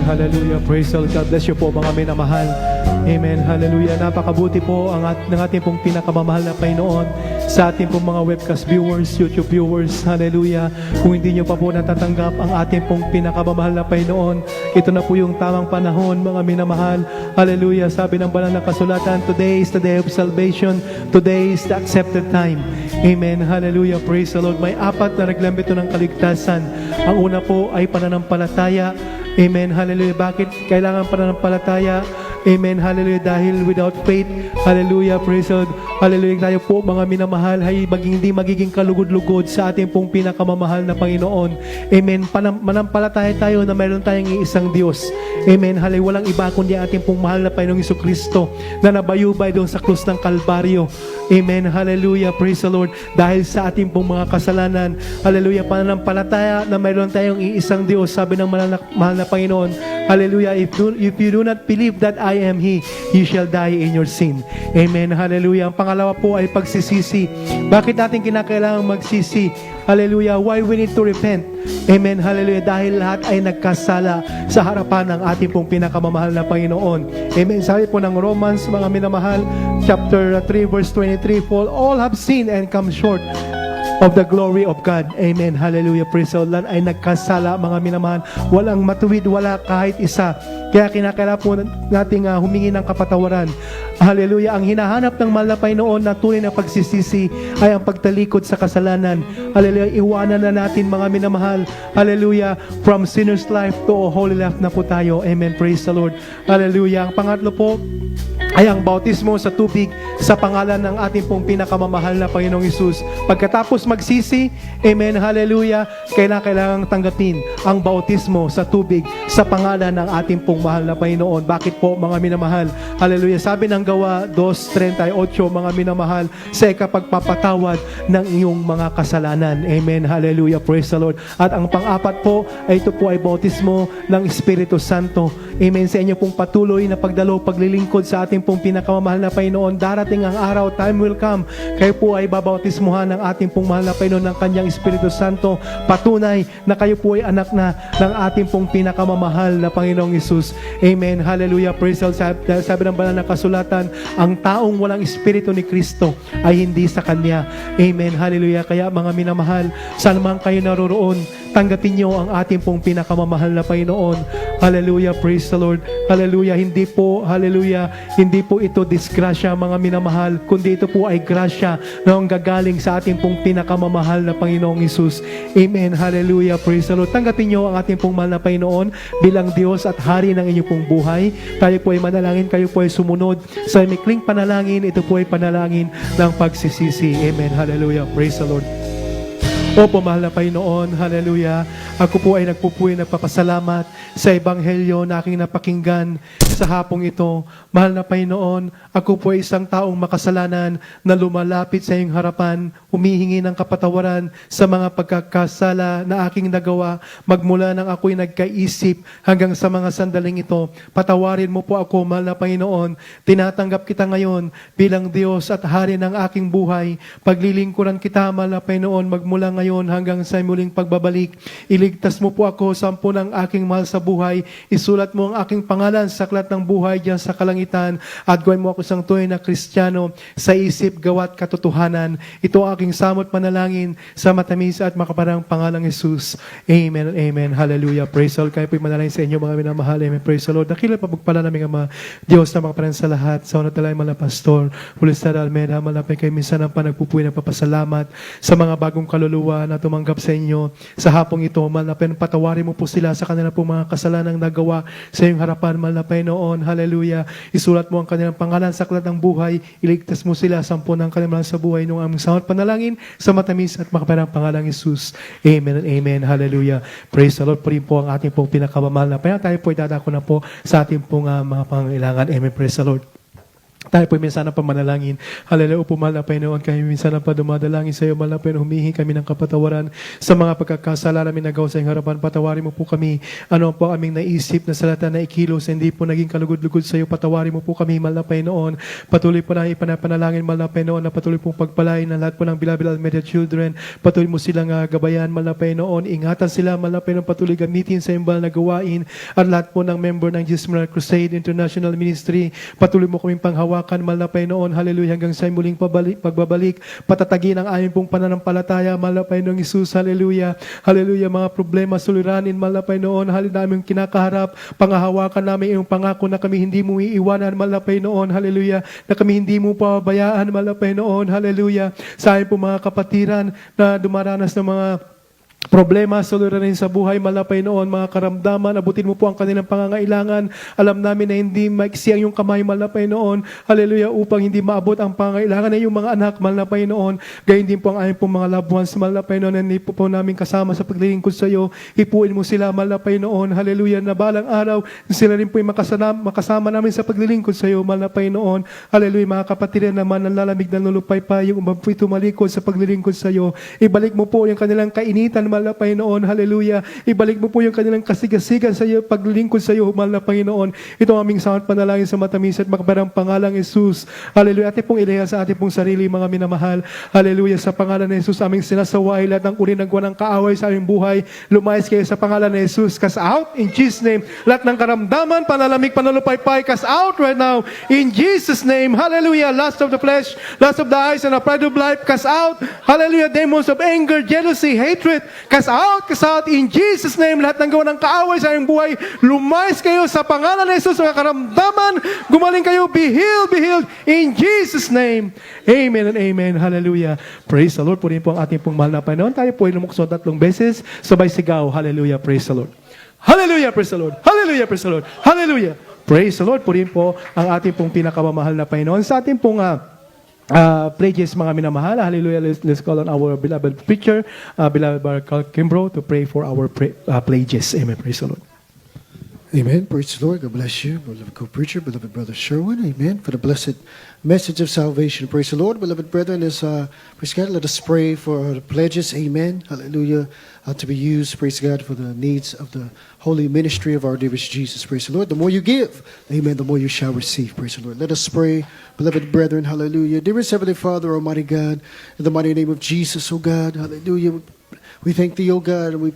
A: Hallelujah. Praise the Lord. God bless you po mga minamahal. Amen. Hallelujah. Napakabuti po ng ating pong pinakamamahal na Panginoon sa ating pong mga webcast viewers, YouTube viewers. Hallelujah. Kung hindi nyo pa po natatanggap ang ating pong pinakamamahal na Panginoon, ito na po yung tamang panahon, mga minamahal. Hallelujah. Sabi ng banal na kasulatan, today is the day of salvation. Today is the accepted time. Amen. Hallelujah. Praise the Lord. May 4 na reglamento ng kaligtasan. Ang una po ay pananampalataya. Amen. Hallelujah. Bakit kailangan pananampalataya? Amen. Hallelujah. Dahil without faith, hallelujah, praise God. Hallelujah. Tayo po mga minamahal ay hindi magiging kalugod-lugod sa ating pong pinakamamahal na Panginoon. Amen. Manampalataya tayo na mayroon tayong isang Diyos. Amen. Hallelujah. Walang iba kundi ating pong mahal na Panginoong Jesucristo na nabayubay doon sa krus ng Kalbaryo. Amen. Hallelujah. Praise the Lord. Dahil sa ating pong mga kasalanan, hallelujah, pananampalataya na mayroon tayong iisang Diyos. Sabi ng mahal na Panginoon, hallelujah, if you do not believe that I am He, you shall die in your sin. Amen. Hallelujah. Ang pangalawa po ay pagsisisi. Bakit natin kinakailangan magsisi? Hallelujah. Why we need to repent? Amen. Hallelujah. Dahil lahat ay nagkasala sa harapan ng ating pong pinakamamahal na Panginoon. Amen. Sabi po ng Romans, mga minamahal, chapter 3, verse 23, for all have sinned and come short of the glory of God. Amen. Hallelujah. Praise the Lord. Ay nagkasala, mga minamahal. Walang matuwid, wala kahit isa. Kaya kinakailangan po nating humingi ng kapatawaran. Hallelujah. Ang hinahanap ng mahal na Panginoon na tunay na pagsisisi ay ang pagtalikod sa kasalanan. Hallelujah. Iwanan na natin, mga minamahal. Hallelujah. From sinner's life to a holy life na po tayo. Amen. Praise the Lord. Hallelujah. Ang pangatlo po ay ang bautismo sa tubig sa pangalan ng ating pong pinakamamahal na Panginoong Hesus. Pagkatapos magsisi, amen, hallelujah, kailangang tanggapin ang bautismo sa tubig sa pangalan ng ating pong mahal na Panginoon. Bakit po, mga minamahal? Hallelujah. Sabi ng Gawa 2:38, mga minamahal, sa ikapagpapatawad ng iyong mga kasalanan. Amen. Hallelujah. Praise the Lord. At ang pang-apat po, ay ito po ay bautismo ng Espiritu Santo. Amen. Sa inyo pong patuloy na pagdalo, paglilingkod sa ating pong pinakamamahal na Panginoon, darating ang araw, time will come, kayo po ay babautismuhan ng ating pong mahal na Panginoon ng kanyang Espiritu Santo. Patunay na kayo po ay anak na ng ating pong pinakamamahal na Panginoong Hesus. Amen. Hallelujah. Praise the Lord. Sabi ng banal na kasulatan, ang taong walang Espiritu ni Kristo ay hindi sa Kanya. Amen. Hallelujah. Kaya mga minamahal, saan man kayo naroroon, tanggapin niyo ang ating pong pinakamamahal na Panginoon. Hallelujah. Praise the Lord. Hallelujah. Hindi po ito disgrasya, mga minamahal, kundi ito po ay grasya na ang gagaling sa ating pong pinakamamahal na Panginoong Hesus. Amen. Hallelujah. Praise the Lord. Tanggapin niyo ang ating pong mahal na Panginoon bilang Diyos at Hari ng inyong pong buhay. Tayo po ay manalangin, kayo po ay sumunod sa mikling panalangin. Ito po ay panalangin ng pagsisisi. Amen. Hallelujah. Praise the Lord. Opo, mahal na Panginoon, hallelujah. Ako po ay nagpupuwi nagpapasalamat sa Ebanghelyo na aking napakinggan sa hapong ito. Mahal na Panginoon, ako po ay isang taong makasalanan na lumalapit sa iyong harapan, humihingi ng kapatawaran sa mga pagkakasala na aking nagawa magmula nang ako'y nagkaisip hanggang sa mga sandaling ito. Patawarin mo po ako, mahal na Panginoon. Tinatanggap kita ngayon bilang Diyos at Hari ng aking buhay. Paglilingkuran kita, mahal na Panginoon, magmula ngayon hanggang sa muling pagbabalik. Iligtas mo po ako sa ampo ng aking mahal sa buhay. Isulat mo ang aking pangalan sa aklat ng buhay diyan sa kalangitan at gawin mo ako isang tunay na Kristiyano sa isip, gawa at katotohanan. Ito ang aking samot manalangin sa matamis at makaparang pangalang Jesus. Amen and amen. Hallelujah. Praise the Lord. Kayo po'y manalangin sa inyo, mga minamahal. Amen. Praise the Lord. Dakila pagpala namin Ama, Diyos na makaparang sa lahat. Sa una talay, mga pastor, Pulistar Almeida, malapit kayo minsan ang panagpupuwi ng papasalamat sa mga bagong kaluluwa na tumanggap sa inyo sa hapong ito. Malapit, patawarin mo po sila sa kanilang po mga kasalanang nagawa sa iyong harapan. Malapit noon, hallelujah. Isulat mo ang kanilang pangalan sa aklat ng buhay. Iligtas mo sila sa ampo ng kanilang sa buhay nung aming samot panalangin sa matamis at makaparang pangalang Jesus. Amen and amen. Hallelujah. Praise the Lord. Po rin po ang ating pong pinakamamahal na Panginoon. Tayo po ay dadako na po sa ating pong mga pangailangan. Amen. Praise the Lord. Tayo po minsan na pamanalangin. Hallelujah po, mahal na Panginoon. Kami minsan na pa dumadalangin sa iyo, mahal na Panginoon. Humihingi kami ng kapatawaran sa mga pagkakasala namin nagawa sa iyong harapan. Patawarin mo po kami. Ano po aming naisip na salata na ikilos, hindi po naging kalugod-lugod sa iyo. Patawarin mo po kami, mahal na Panginoon. Patuloy po na ipanapanalangin, mahal na Panginoon, na patuloy pong pagpalain ng lahat po ng Bilabid Media Children. Patuloy mo silang gabayan, mahal na Panginoon. Ingatan sila, mahal na Panginoon. Patuloy gamitin sa iyong banal na gawain. At lahat po ng member ng Jesus Memorial Crusade International Ministry. Patuloy mo kaming panghawakan, mahal na Panginoon, hallelujah, hanggang sa muling pagbabalik, patatagin ang aming pong pananampalataya, mahal na Panginoon Jesus, hallelujah, hallelujah, mga problema, suliranin, mahal na Panginoon, hallelujah, namin kinakaharap, pangahawakan namin yung pangako na kami hindi mo iiwanan, mahal na Panginoon, hallelujah, na kami hindi mo pababayaan, mahal na Panginoon, hallelujah, sa aming pong mga kapatiran na dumaranas ng mga problema, suliranin sa buhay, mahal na Panginoon, mga karamdaman, abutin mo po ang kanilang pangangailangan. Alam namin na hindi maiksi ang iyong kamay, mahal na Panginoon, hallelujah, upang hindi maabot ang pangangailangan ng iyong mga anak, mahal na Panginoon. Gayun din po ang aming pong mga loved ones, mahal na Panginoon, na hindi po namin kasama sa paglilingkod sa iyo. Hipuin mo sila, mahal na Panginoon, hallelujah, na balang araw, sila rin po yung makasama namin sa paglilingkod sa iyo, mahal na Panginoon. Hallelujah, mga kapatid naman, nalalamig na lulupay-pay, yung umang po'y tumalikod sa paglilingkod sa iyo. Ibalik mo po yung kanilang kainitan, mahal na Panginoon, hallelujah. Ibalik mo po yung kanilang kasigasigan sa iyo, paglilingkod sa iyo, mahal na Panginoon. Ito ang aming sangad panalangin sa matamis at makabarang pangalang Jesus. Hallelujah. Ating pong ilayan sa ating pong sarili, mga minamahal. Hallelujah. Sa pangalan ni Jesus, aming sinasaway lahat ng uri ng gawa ng kaaway sa aming buhay. Lumayas kayo sa pangalan ni Jesus. Cast out in Jesus' name. Lahat ng karamdaman, panalamig, panulupay-pay, cast out right now in Jesus' name. Hallelujah. Lust of the flesh, lust of the eyes, and the pride of life, cast out. Hallelujah. Demons of anger, jealousy, hatred, cast out in Jesus' name. Lahat ng gawa ng kaaway sa iyong buhay, lumayas kayo sa pangalan ni Jesus. Mga karamdaman, gumaling kayo, be healed in Jesus' name. Amen and amen. Hallelujah. Praise the Lord. Purihin po ang ating pong mahal na Panginoon. Tayo po ay lumukso 3 beses, sabay sigaw. Hallelujah. Praise the Lord. Hallelujah. Praise the Lord. Hallelujah. Praise the Lord. Hallelujah. Praise the Lord. Purihin po ang ating pong pinakamamahal na Panginoon. Sa ating pong pledges, mga minamahal. Hallelujah. Let's call on our beloved preacher, beloved Brother Carl Kimbrough, to pray for our pledges. Amen. Praise the Lord.
B: Amen. Praise the Lord. God bless you, beloved co-preacher, beloved Brother Sherwin. Amen. For the blessed message of salvation. Praise the Lord, beloved brethren. As praise God, let us pray for the pledges. Amen. Hallelujah. To be used, praise God, for the needs of the holy ministry of our dearest Jesus. Praise the Lord. The more you give, amen, the more you shall receive. Praise the Lord. Let us pray, beloved brethren. Hallelujah. Dearest Heavenly Father, Almighty God, in the mighty name of Jesus, O God. Hallelujah. We thank thee, O God, and we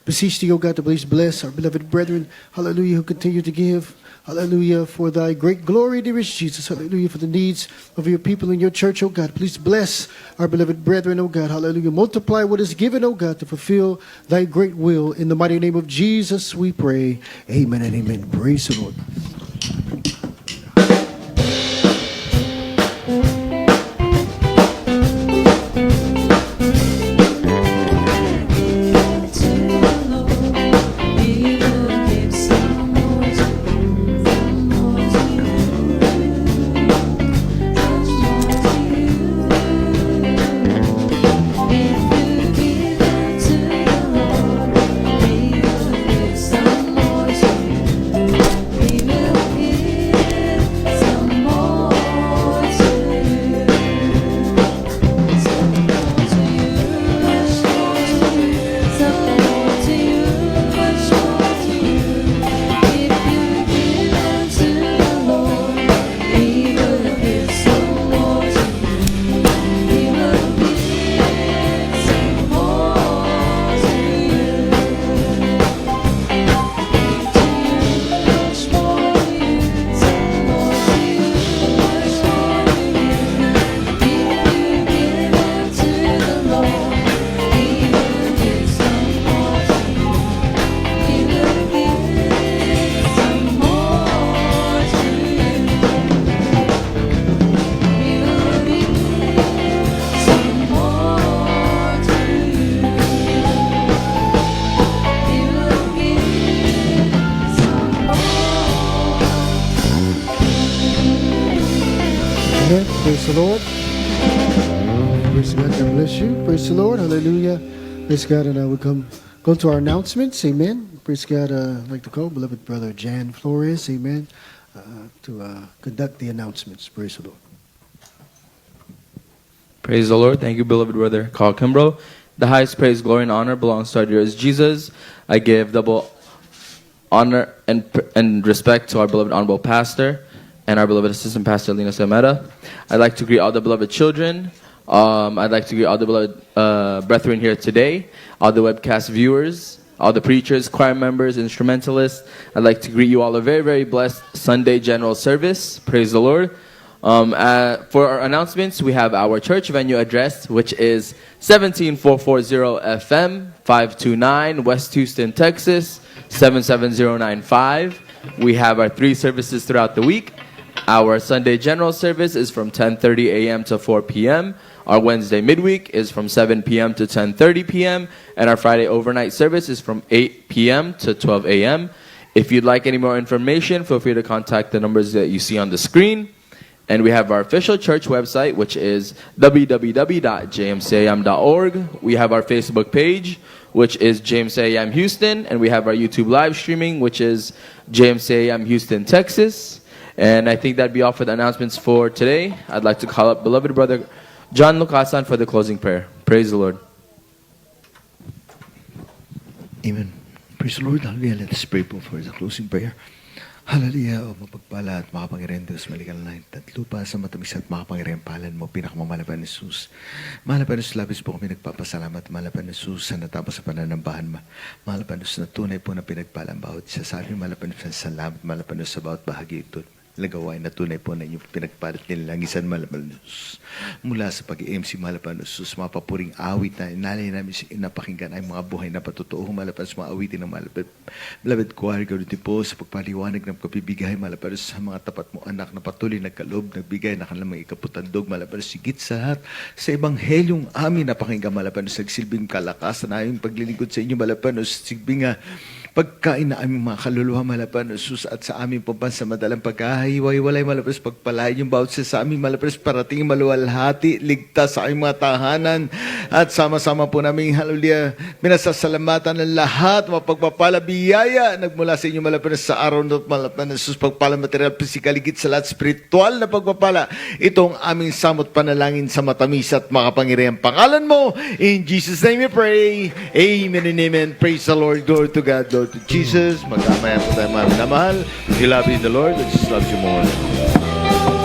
B: beseech thee, O God, to please bless our beloved brethren, hallelujah, who continue to give, hallelujah, for thy great glory, dearest Jesus, hallelujah, for the needs of your people in your church, O God. Please bless our beloved brethren, O God, hallelujah. Multiply what is given, O God, to fulfill thy great will. In the mighty name of Jesus, we pray. Amen and amen. Praise the Lord. Amen. Praise the Lord. Praise God. God bless you. Praise the Lord. Hallelujah. Praise God. And we go to our announcements. Amen. Praise God. I'd like to call beloved brother Jan Flores. Amen. conduct the announcements. Praise the Lord.
E: Praise the Lord. Thank you, beloved brother Carl Kimbrough. The highest praise, glory, and honor belongs to our dearest Jesus. I give double honor and respect to our beloved honorable pastor and our beloved assistant pastor, Lina Sameta. I'd like to greet all the beloved children. I'd like to greet all the beloved brethren here today, all the webcast viewers, all the preachers, choir members, instrumentalists. I'd like to greet you all a very, very blessed Sunday general service. Praise the Lord. For our announcements, we have our church venue address, which is 17440 FM, 529 West Houston, Texas, 77095. We have our 3 services throughout the week. Our Sunday general service is from 10:30 a.m. to 4 p.m. Our Wednesday midweek is from 7 p.m. to 10:30 p.m. And our Friday overnight service is from 8 p.m. to 12 a.m. If you'd like any more information, feel free to contact the numbers that you see on the screen. And we have our official church website, which is www.jmcam.org. We have our Facebook page, which is JMCAM Houston. And we have our YouTube live streaming, which is JMCAM Houston, Texas. And I think that'd be all for the announcements for today. I'd like to call up beloved brother John Lucasan for the closing prayer. Praise the Lord.
C: Amen. Praise the Lord. Hallelujah. Let us pray po for the closing prayer. Hallelujah. O mapagpala at makapangyarihan Diyos, malikal na at lupa sa matamis at makapangyarihan palan mo, pinakamamalapan ni Jesus. Mahalapan Diyos, labis po kami nagpapasalamat. Mahalapan ni Jesus sa natapos sa pananambahan. Mahalapan Diyos na tunay po na pinagpalang bawat isa sa amin. Mahalapan Diyos sa salamat. Mahalapan Diyos sa bawat bahagi ito. Lagawain na tunay po na inyong pinagpalit nilalangisan, Mahalapan Diyos. Mula sa pag-MC, Mahalapan Diyos, mga papuring awit na inalay namin napakinggan ay mga buhay na patotoo, Mahalapan Diyos, mga awitin ng Mahalapan. Beloved choir, ganoon din po sa pagpaliwanag ng kapibigay, Mahalapan Diyos, sa mga tapat mo anak na patuloy nagkaloob, nagbigay na kanilang mga ikaputandog, Mahalapan Diyos, sigit sa lahat sa ebanghelyong amin napakinggan, Mahalapan Diyos, nagsilbing kalakasan na aming paglilingkod sa inyo, Mahalapan Diyos, sigbing pagkain na aming mga kaluluwa, Mahalapan Diyos, at sa aming pampansamadalang pagkahiwa-hiwalay, Mahalapan Diyos, pagpalain yung bawat sa aming, Mahalapan Diyos, parating maluwalhati, ligtas sa aming mga tahanan, at sama-sama po namin, hallelujah, pinasasalamatan ng lahat, mapagpapala, biyaya, nagmula sa inyo, Mahalapan Diyos, sa araw na, Mahalapan Diyos, pagpala material, pisikal, higit sa lahat, spiritual na pagpapala, itong aming samot panalangin sa matamis at makapangyarihang pangalan mo, in Jesus' name we pray, amen and amen, praise the Lord, glory to God, glory to Jesus, magkamayan po tayo mga minamahal. We love you in the Lord, and Jesus loves you more.